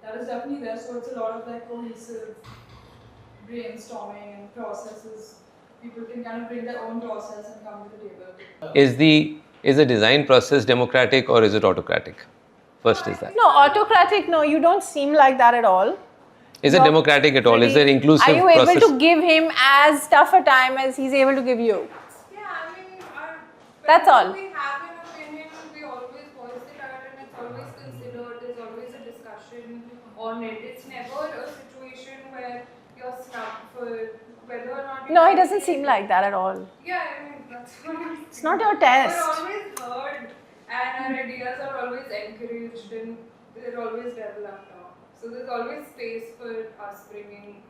That is definitely there. So it's a lot of like cohesive brainstorming and processes. People can kind of bring their own process and come to the table. Is the design process democratic or is it autocratic? First is that. No, autocratic, no, you don't seem like that at all. Is it democratic at all? Is there inclusive process? Are you able to give him as tough a time as he's able to give you? Yeah, I mean, that's all. We have an opinion, we always voice it out and it's always considered, there's always a discussion on it. It's never a situation where you're stuck for whether or not... No, he doesn't seem like that at all. Yeah, I mean, that's what I'm... It's not your test. We're always heard and our ideas are always encouraged and they're always developed on. So there's always space for us bringing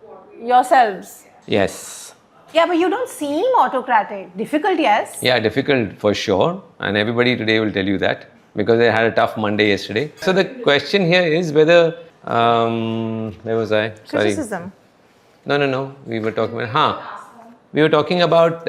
what we... Yourselves. Yes. Yeah, but you don't seem autocratic. Difficult, yes? Yeah, difficult for sure. And everybody today will tell you that because they had a tough Monday yesterday. So the question here is whether... where was I? Sorry. Criticism. No. We were talking about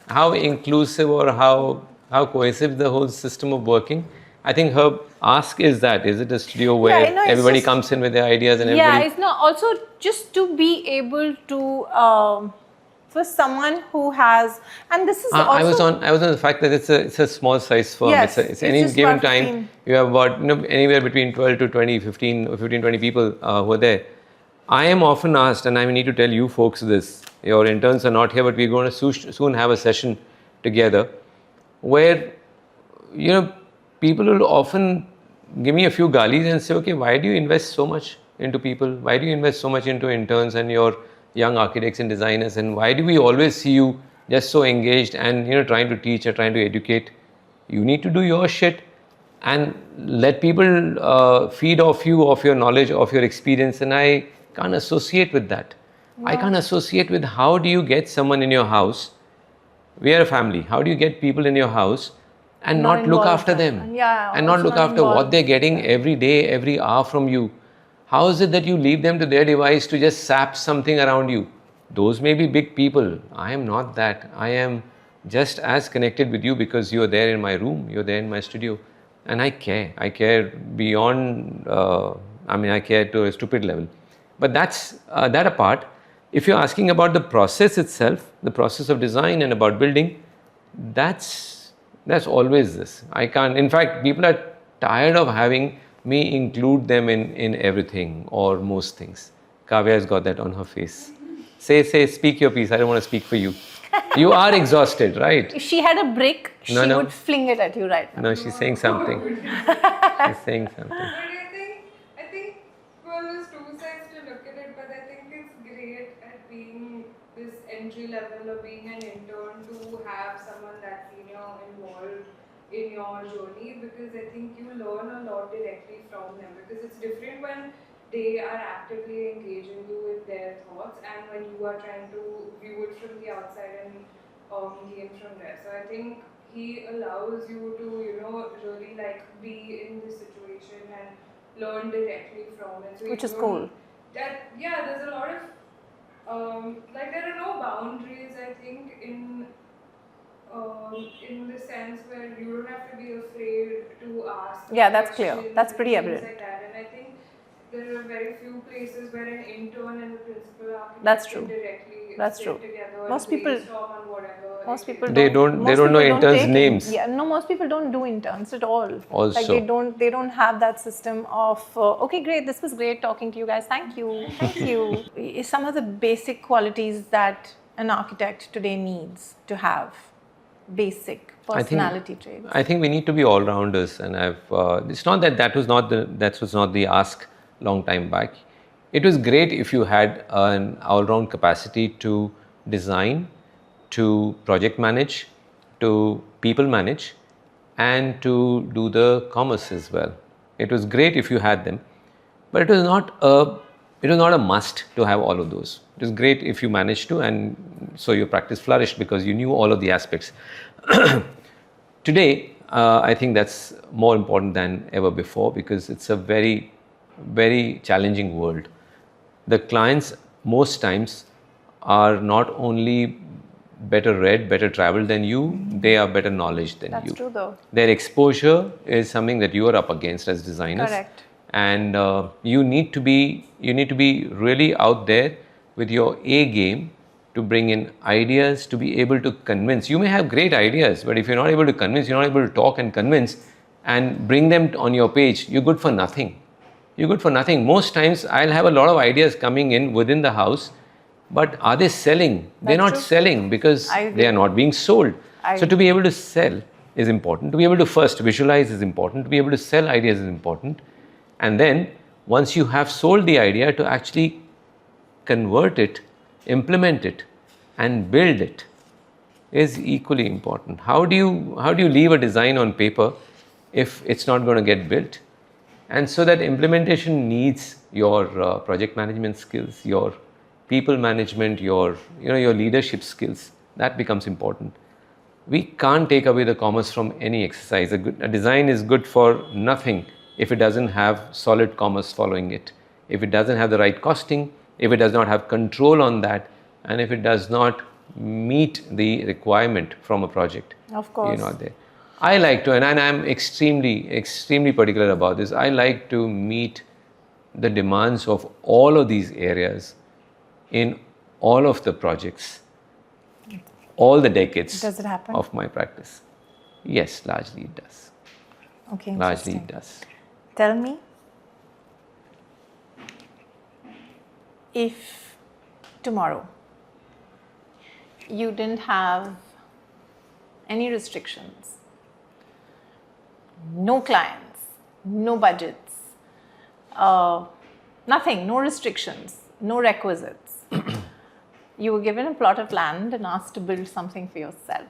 how inclusive or how cohesive the whole system of working. I think her ask is it a studio where everybody comes in with their ideas and everybody... Yeah, it's not. Also, just to be able to, for someone who has, and this is also... I was on the fact that it's a small size firm. Yes, it's any given time, you have about anywhere between 12 to 20, 15, 20 people who are there. I am often asked, and I need to tell you folks this, your interns are not here, but we're going to soon have a session together where, people will often give me a few galis and say, okay, why do you invest so much into people? Why do you invest so much into interns and your young architects and designers, and why do we always see you just so engaged and trying to teach or trying to educate? You need to do your shit and let people feed off you, of your knowledge, of your experience, and I can't associate with that. I can't associate with how do you get someone in your house. We are a family. How do you get people in your house and not look after them? Yeah, And not also look not after what involved. they're getting every day, every hour from you? How is it that you leave them to their device to just sap something around you? Those may be big people. I am not that. I am just as connected with you because you're there in my room, you're there in my studio. And I care. I care beyond, I care to a stupid level. But that's that apart. If you're asking about the process itself, the process of design and about building, that's always this. I can't. In fact, people are tired of having me include them in everything or most things. Kavya has got that on her face. Say, speak your piece. I don't want to speak for you. You are exhausted, right? If she had a brick, she No. would fling it at you right now. No, she's saying something. She's saying something. But I think well, there's two sides to look at it, but I think it's great at being this entry level or being an intern to have someone that senior involved in your journey, because I think you learn a lot directly from them, because it's different when they are actively engaging you with their thoughts and when you are trying to view it from the outside and gain from there. So I think he allows you to, really like be in this situation and learn directly from it. So Which is cool. There's a lot of there are no boundaries, I think, in the sense where you don't have to be afraid to ask. Yeah, that's clear. questions That's and pretty things evident. like that. And I think there are very few places where an intern and a principal architect That's can true. directly That's sit true. together Most and people- brainstorm on whatever. Most people They don't know interns' names. Yeah, no, most people don't do interns at all. Also. Like they don't have that system of okay, great, this was great talking to you guys. Thank you. Some of the basic qualities that an architect today needs to have, basic personality traits. I think we need to be all rounders, and it's not that was not the ask long time back. It was great if you had an all round capacity to design, to project manage, to people manage, and to do the commerce as well. It was great if you had them, but it was not a must to have all of those. It was great if you managed to, and so your practice flourished because you knew all of the aspects. Today, I think that's more important than ever before because it's a very, very challenging world. The clients most times are not only better read, better traveled than you, they are better knowledge than you. That's true though. Their exposure is something that you are up against as designers. Correct. And you need to be really out there with your A game to bring in ideas, to be able to convince. You may have great ideas, but if you're not able to convince, you're not able to talk and convince and bring them on your page, you're good for nothing. You're good for nothing. Most times I'll have a lot of ideas coming in within the house, but are they selling? They're not true. selling because I agree. they are not being sold. I So to be able to sell is important. To be able to first visualize is important. To be able to sell ideas is important. And then once you have sold the idea, to actually convert it, implement it, and build it is equally important. How do you leave a design on paper if it's not going to get built? And so that implementation needs your project management skills, your people management, your leadership skills. That becomes important. We can't take away the commerce from any exercise. A design is good for nothing if it doesn't have solid commerce following it, if it doesn't have the right costing, if it does not have control on that, and if it does not meet the requirement from a project. Of course. There. I like to, and I'm extremely, extremely particular about this, I like to meet the demands of all of these areas in all of the projects, all the decades Does it happen? of my practice. Yes, largely it does. Okay, Largely interesting. it does. Tell me, if tomorrow you didn't have any restrictions, no clients, no budgets, nothing, no restrictions, no requisites, you were given a plot of land and asked to build something for yourself,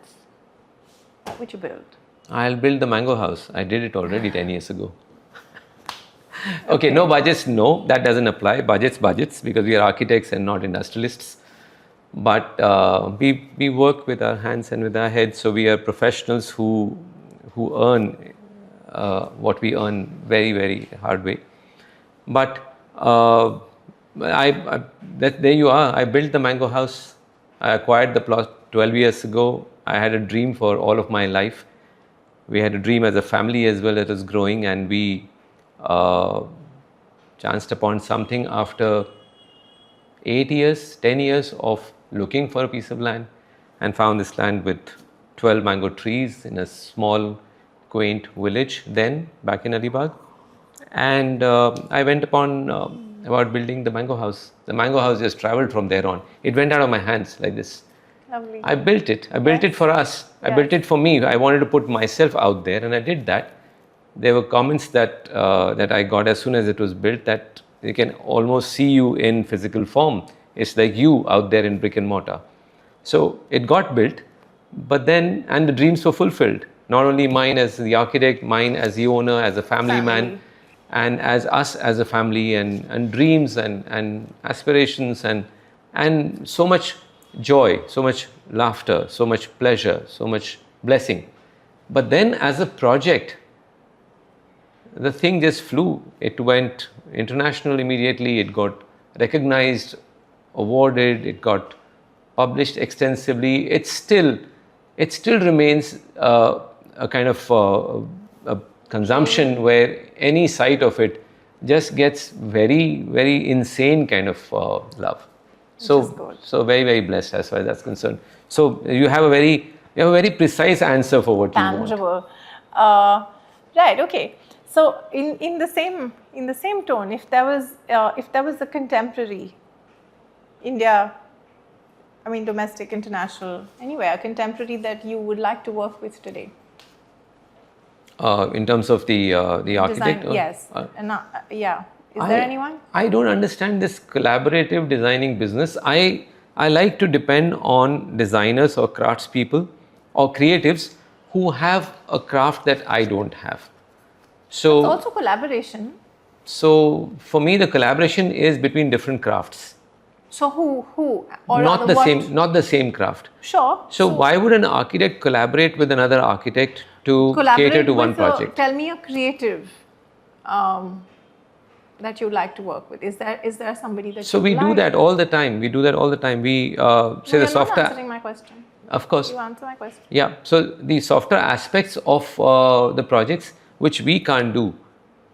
what would you build? I'll build the mango house. I did it already 10 years ago. Okay, no budgets, no, that doesn't apply. Budgets, because we are architects and not industrialists. But we work with our hands and with our heads, so we are professionals who earn what we earn very, very hard way. But there you are. I built the mango house. I acquired the plot 12 years ago. I had a dream for all of my life. We had a dream as a family as well that was growing, and we chanced upon something after 8 years, 10 years of looking for a piece of land, and found this land with 12 mango trees in a small, quaint village then, back in Alibag. And I went upon about building the mango house. The mango house just traveled from there on. It went out of my hands like this. Lovely. I built it. I built it for us. I built it for me. I wanted to put myself out there, and I did that. There were comments that that I got as soon as it was built, that they can almost see you in physical form. It's like you out there in brick and mortar. So it got built, but then, and the dreams were fulfilled. Not only mine as the architect, mine as the owner, as a family man, and as us as a family, and dreams and aspirations and so much joy, so much laughter, so much pleasure, so much blessing. But then as a project, the thing just flew. It went international immediately. It got recognized, awarded, it got published extensively. It still remains a kind of a consumption where any sight of it just gets very, very insane kind of love. So very, very blessed as far as that's concerned. So you have a very precise answer for what you want. Tangible. Right. Okay. So in the same tone, if there was a contemporary, India, I mean domestic, international, anywhere, a contemporary that you would like to work with today. In terms of the architect? Design, yes. Yeah. Is there anyone? I don't understand this collaborative designing business. I like to depend on designers or craftspeople or creatives who have a craft that I don't have. So it's also collaboration. So for me, the collaboration is between different crafts. So who or not the same craft. Sure. So why would an architect collaborate with another architect to cater to one project? Tell me a creative that you like to work with. Is there somebody that? So we do that all the time. We say the software. You're not answering my question. Of course. You answer my question. Yeah. So the softer aspects of the projects which we can't do,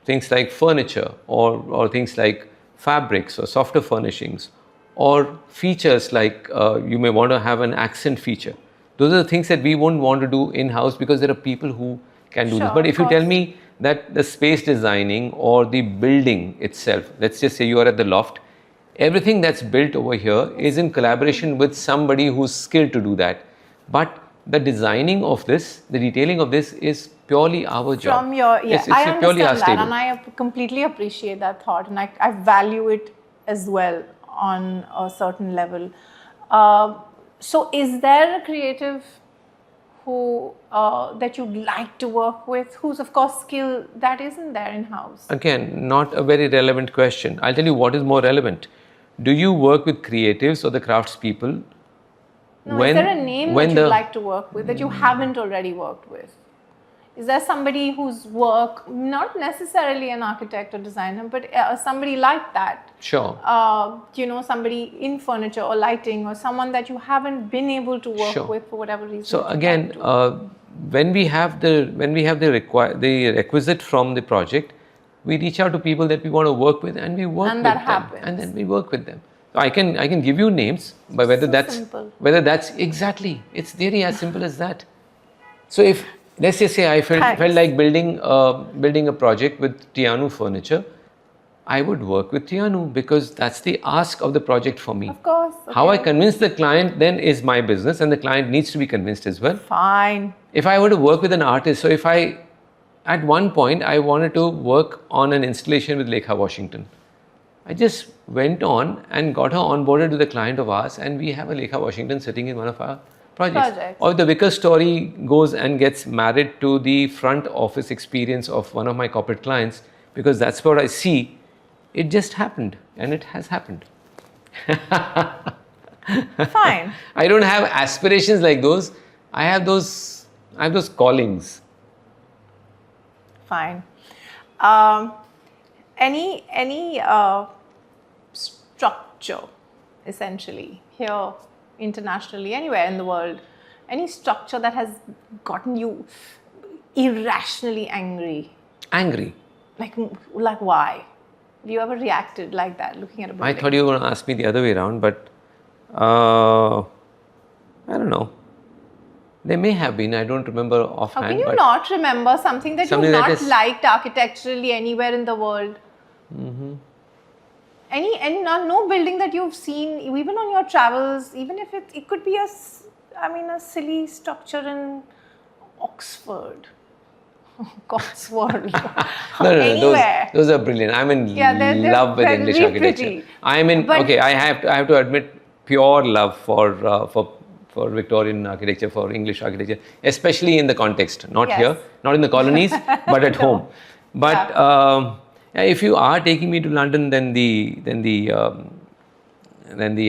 things like furniture or things like fabrics or softer furnishings, or features like you may want to have an accent feature. Those are the things that we won't want to do in-house because there are people who can do this. But if you tell me that the space designing or the building itself, let's just say you are at the loft, everything that's built over here is in collaboration with somebody who's skilled to do that. But the designing of this, the detailing of this is purely our job. From your, it's I understand purely our that, stable. and I completely appreciate that thought, and I value it as well on a certain level. So is there a creative who that you'd like to work with, who's of course skill that isn't there in-house? Again, not a very relevant question. I'll tell you what is more relevant. Do you work with creatives or the craftspeople? No, is there a name that you'd like to work with that you haven't already worked with? Is there somebody whose work, not necessarily an architect or designer, but somebody like that? Sure. Somebody in furniture or lighting, or someone that you haven't been able to work with for whatever reason. So again, when we have the requisite from the project, we reach out to people that we want to work with, and we work with them. Happens. And then we work with them. So I can give you names, but whether that's exactly, it's really as simple as that. So if let's just say I felt like building a project with Tianu Furniture, I would work with Tianu because that's the ask of the project for me. Of course. Okay. How I convince the client then is my business, and the client needs to be convinced as well. Fine. If I were to work with an artist, so if at one point I wanted to work on an installation with Lekha Washington. I just went on and got her onboarded with a client of ours, and we have a Lekha Washington sitting in one of our projects. Or the Vickers story goes and gets married to the front office experience of one of my corporate clients, because that's what I see. It just happened, and it has happened. Fine. I don't have aspirations like those. I have those callings. Fine. Any structure, essentially, here, internationally, anywhere in the world, any structure that has gotten you irrationally angry? Angry? Like why? Have you ever reacted like that, looking at a building? I thought you were going to ask me the other way around, but I don't know. There may have been, I don't remember offhand. How can you not remember something that you've not liked architecturally anywhere in the world? Mm-hmm. No building that you've seen, even on your travels, even if it could be a silly structure in Oxford, Cotswold, no, those are brilliant. I'm in love with English architecture. Pretty. I have to admit pure love for Victorian architecture, for English architecture, especially in the context, not here, not in the colonies, but at home. But if you are taking me to London, then the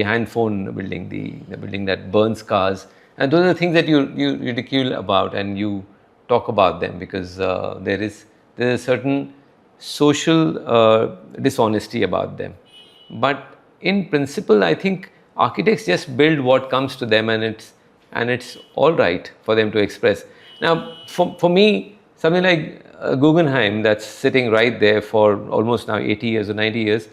handphone building, the building that burns cars, and those are the things that you ridicule about and you talk about them, because there is a certain social dishonesty about them. But in principle, I think architects just build what comes to them, and it's all right for them to express. Now, for me, something like Guggenheim, that's sitting right there for almost now 80 years or 90 years,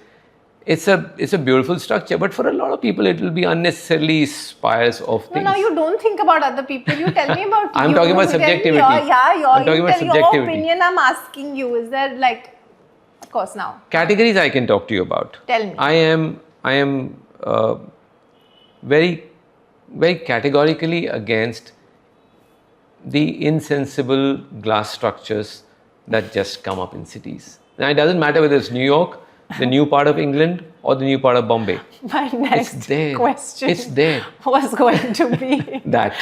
it's a beautiful structure, but for a lot of people, it will be unnecessarily spires of things. No, you don't think about other people. You tell me about I'm talking about subjectivity. Your opinion. I'm asking you. Is there of course now. Categories I can talk to you about. Tell me. I am very, very categorically against the insensible glass structures that just come up in cities. Now, it doesn't matter whether it's New York, the new part of England, or the new part of Bombay. My next question it's there. Was going to be that.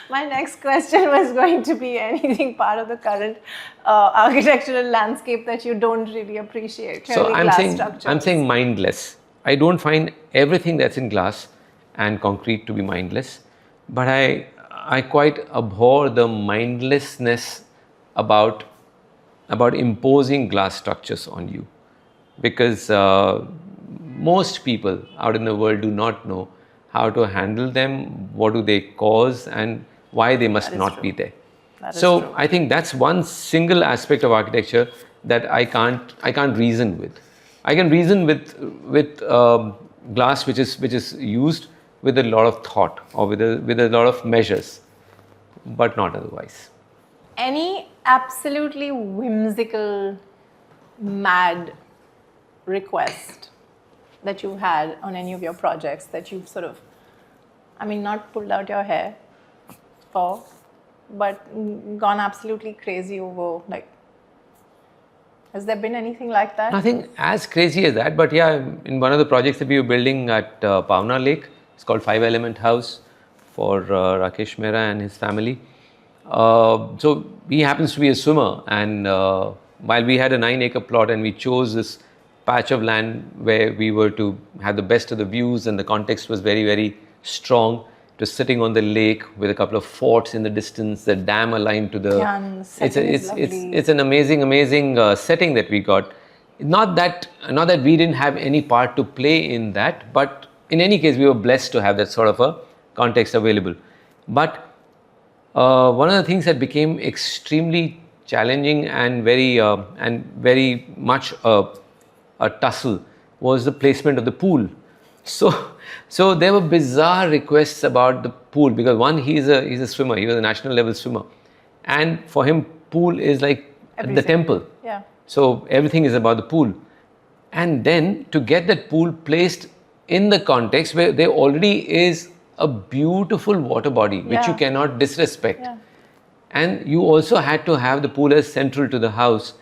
My next question was going to be anything part of the current architectural landscape that you don't really appreciate. So I'm saying mindless. I don't find everything that's in glass and concrete to be mindless, but I quite abhor the mindlessness about imposing glass structures on you, because most people out in the world do not know how to handle them, what do they cause, and why they must not be there. So I think that's one single aspect of architecture that I can't reason with. I can reason with glass which is used with a lot of thought or with a lot of measures, but not otherwise. Any absolutely whimsical, mad request that you've had on any of your projects that you've sort of, not pulled out your hair for, but gone absolutely crazy over, has there been anything like that? Nothing as crazy as that, but yeah, in one of the projects that we were building at Pavna Lake, it's called 5-Element House for Rakesh Mehra and his family. So he happens to be a swimmer, and while we had a 9-acre plot and we chose this patch of land where we were to have the best of the views, and the context was very, very strong. It was sitting on the lake with a couple of forts in the distance, the dam aligned to the... It's an amazing setting that we got. Not that we didn't have any part to play in that, but in any case, we were blessed to have that sort of a context available. But one of the things that became extremely challenging and very much a tussle was the placement of the pool. So there were bizarre requests about the pool, because one, he's a swimmer, he was a national level swimmer, and for him pool is like the temple. Yeah. So everything is about the pool, and then to get that pool placed in the context where there already is a beautiful water body which you cannot disrespect, and you also had to have the pool as central to the house.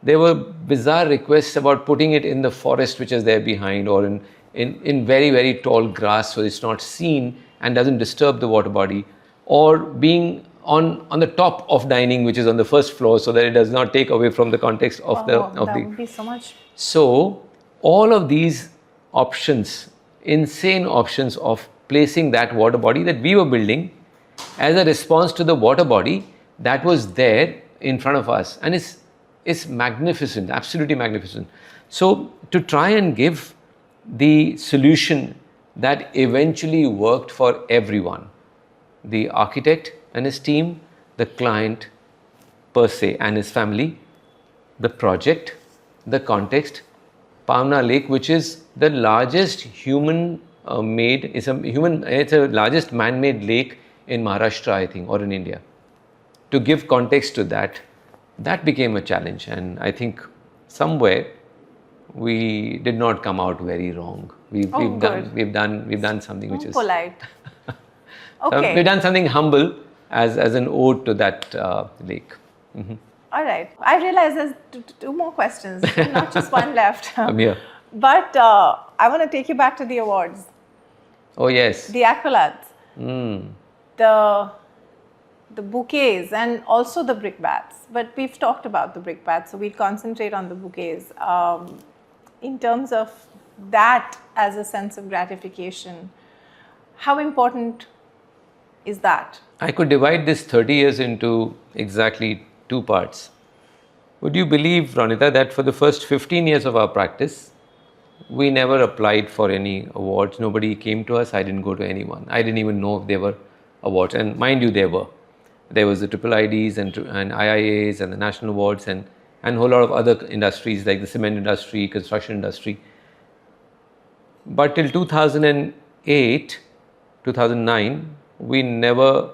there were bizarre requests about putting it in the forest which is there behind, or in very, very tall grass so it's not seen and doesn't disturb the water body, or being on the top of dining, which is on the first floor, so that it does not take away from the context of that the. would be so much. So all of these options, insane options of placing that water body that we were building as a response to the water body that was there in front of us, and it's magnificent, absolutely magnificent. So to try and give the solution that eventually worked for everyone, the architect and his team, the client per se and his family, the project, the context, Pavna Lake, which is the largest human-made, it's a largest man-made lake in Maharashtra, I think, or in India. To give context to that, that became a challenge, and I think somewhere we did not come out very wrong. We've done something which is polite. Okay. We've done something humble as an ode to that lake. All right. I realize there's two more questions, not just one left. I'm here. But I want to take you back to the awards, Oh yes. the accolades, the bouquets, and also the brickbats. But we've talked about the brickbats, so we'll concentrate on the bouquets. In terms of that as a sense of gratification, how important is that? I could divide this 30 years into exactly two parts. Would you believe, Ronita, that for the first 15 years of our practice, we never applied for any awards. Nobody came to us. I didn't go to anyone. I didn't even know if there were awards. And mind you, there were. There was the IIIDs and IIAs and the national awards and a whole lot of other industries like the cement industry, construction industry. But till 2008, 2009, we never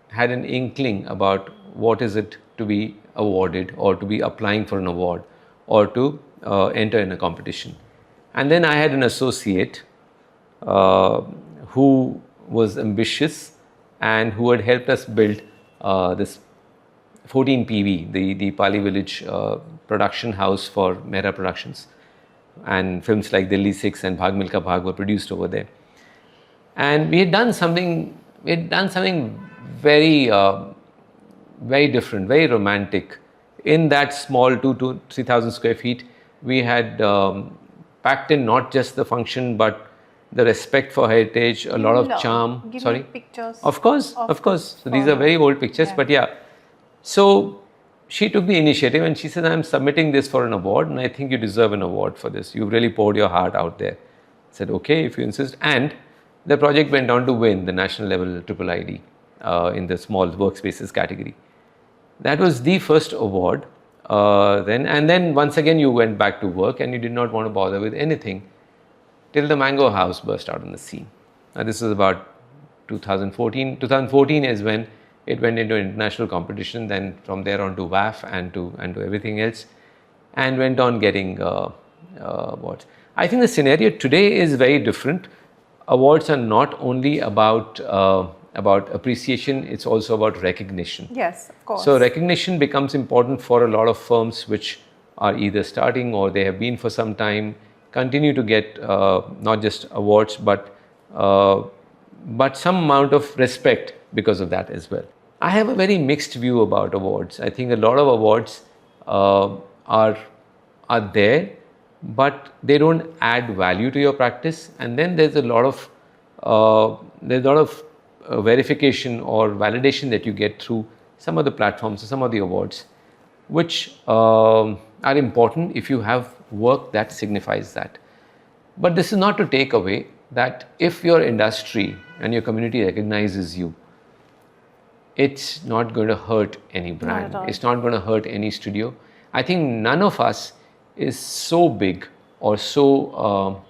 had an inkling about what is it to be awarded or to be applying for an award or to enter in a competition. And then I had an associate who was ambitious and who had helped us build this 14 PV, the Pali Village production house for Mehra Productions, and films like Delhi 6 and Bhag Milka Bhag were produced over there. And we had done something very very different, very romantic. In that small 2,000 to 3,000 square feet, we had packed in not just the function but the respect for heritage, a lot of charm. Give Sorry? me pictures. Of course. So these are very old pictures, but yeah. So she took the initiative and she said, I'm submitting this for an award and I think you deserve an award for this. You've really poured your heart out there. I said, okay, if you insist. And the project went on to win the national level IIID in the small workspaces category. That was the first award. Then once again you went back to work and you did not want to bother with anything till the Mango House burst out on the scene. Now this is about 2014. 2014 is when it went into international competition, then from there on to WAF and to everything else, and went on getting awards. I think the scenario today is very different. Awards are not only about appreciation, it's also about recognition. Yes, of course. So recognition becomes important for a lot of firms which are either starting or they have been for some time, continue to get not just awards but some amount of respect because of that as well. I have a very mixed view about awards. I think a lot of awards are there, but they don't add value to your practice. And then there's a lot of verification or validation that you get through some of the platforms or some of the awards, which are important if you have work that signifies that. But this is not to take away that if your industry and your community recognizes you, it's not going to hurt any brand. It's not going to hurt any studio. I think none of us is so big or so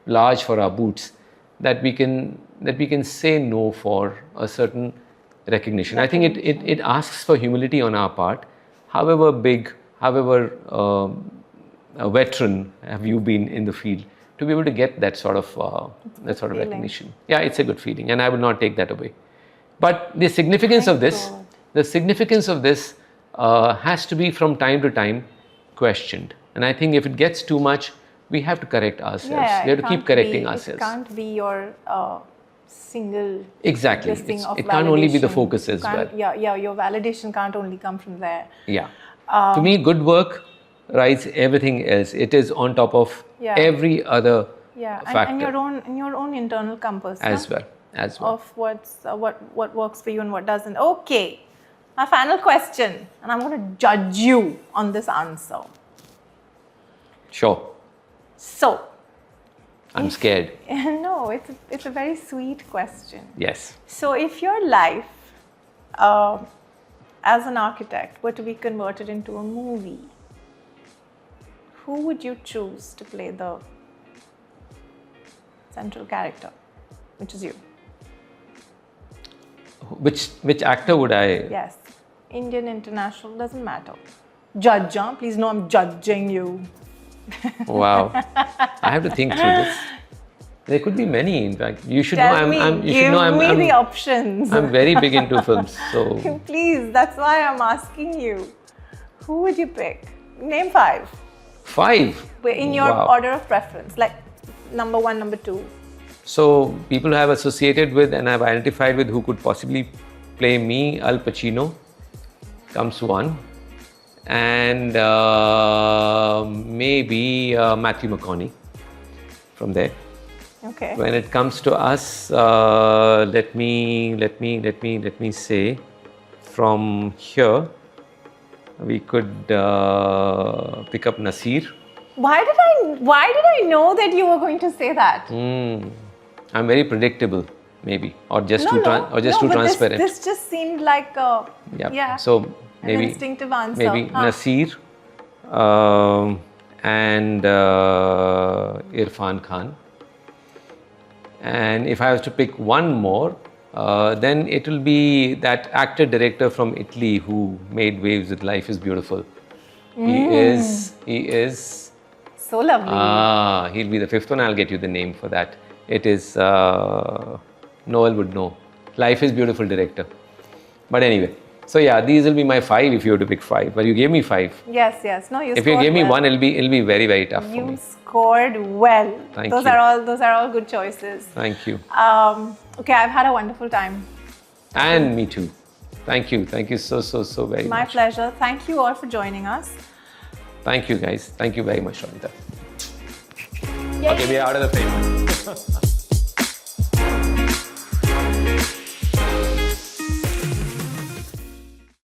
large for our boots that we can say no for a certain recognition. I think it asks for humility on our part. However big, however a veteran have you been in the field, to be able to get that sort of recognition. Yeah, it's a good feeling, and I will not take that away. But the significance of this, has to be from time to time questioned. And I think if it gets too much, we have to correct ourselves. We have to keep correcting ourselves. It can't be your single Exactly. listing of It can't only be the validation. focus as well. Yeah, your validation can't only come from there. Yeah. To me, good work rides everything else. It is on top of every other factor. And your own internal compass as well. Of what works for you and what doesn't. Okay, my final question, and I'm going to judge you on this answer. Sure. So, I'm scared. No, it's a very sweet question. Yes. So, if your life as an architect were to be converted into a movie, who would you choose to play the central character, which is you? Which actor would I? Yes, Indian, international, doesn't matter. Judge, huh? Please know I'm judging you. Wow, I have to think through this. There could be many, in fact. You should Tell know. Give me the options. I'm very big into films, so. Please, that's why I'm asking you. Who would you pick? Name 5. 5. In your order of preference, like number 1, number 2. So people who have associated with and have identified with who could possibly play me, Al Pacino, comes 1. And maybe Matthew McConaughey from there. Okay. When it comes to us, let me say, from here, we could pick up Nasir. Why did I know that you were going to say that? I'm very predictable, maybe, or just too transparent. This just seemed like a So maybe an instinctive answer. Maybe Nasir and Irfan Khan. And if I was to pick one more, then it will be that actor director from Italy who made waves with Life is Beautiful. He is so lovely. He'll be the 5th one. I'll get you the name for that. It is Noel would know. Life is Beautiful director. But anyway, so yeah, these will be my 5 if you were to pick 5. But you gave me 5. Yes. No, if you gave me 1, it'll be very, very tough for me. You scored well. Thank you. Those are all good choices. Thank you. Okay, I've had a wonderful time. And me too. Thank you. Thank you so very much. My pleasure. Thank you all for joining us. Thank you guys. Thank you very much, Ronita. Okay, we are out of the frame.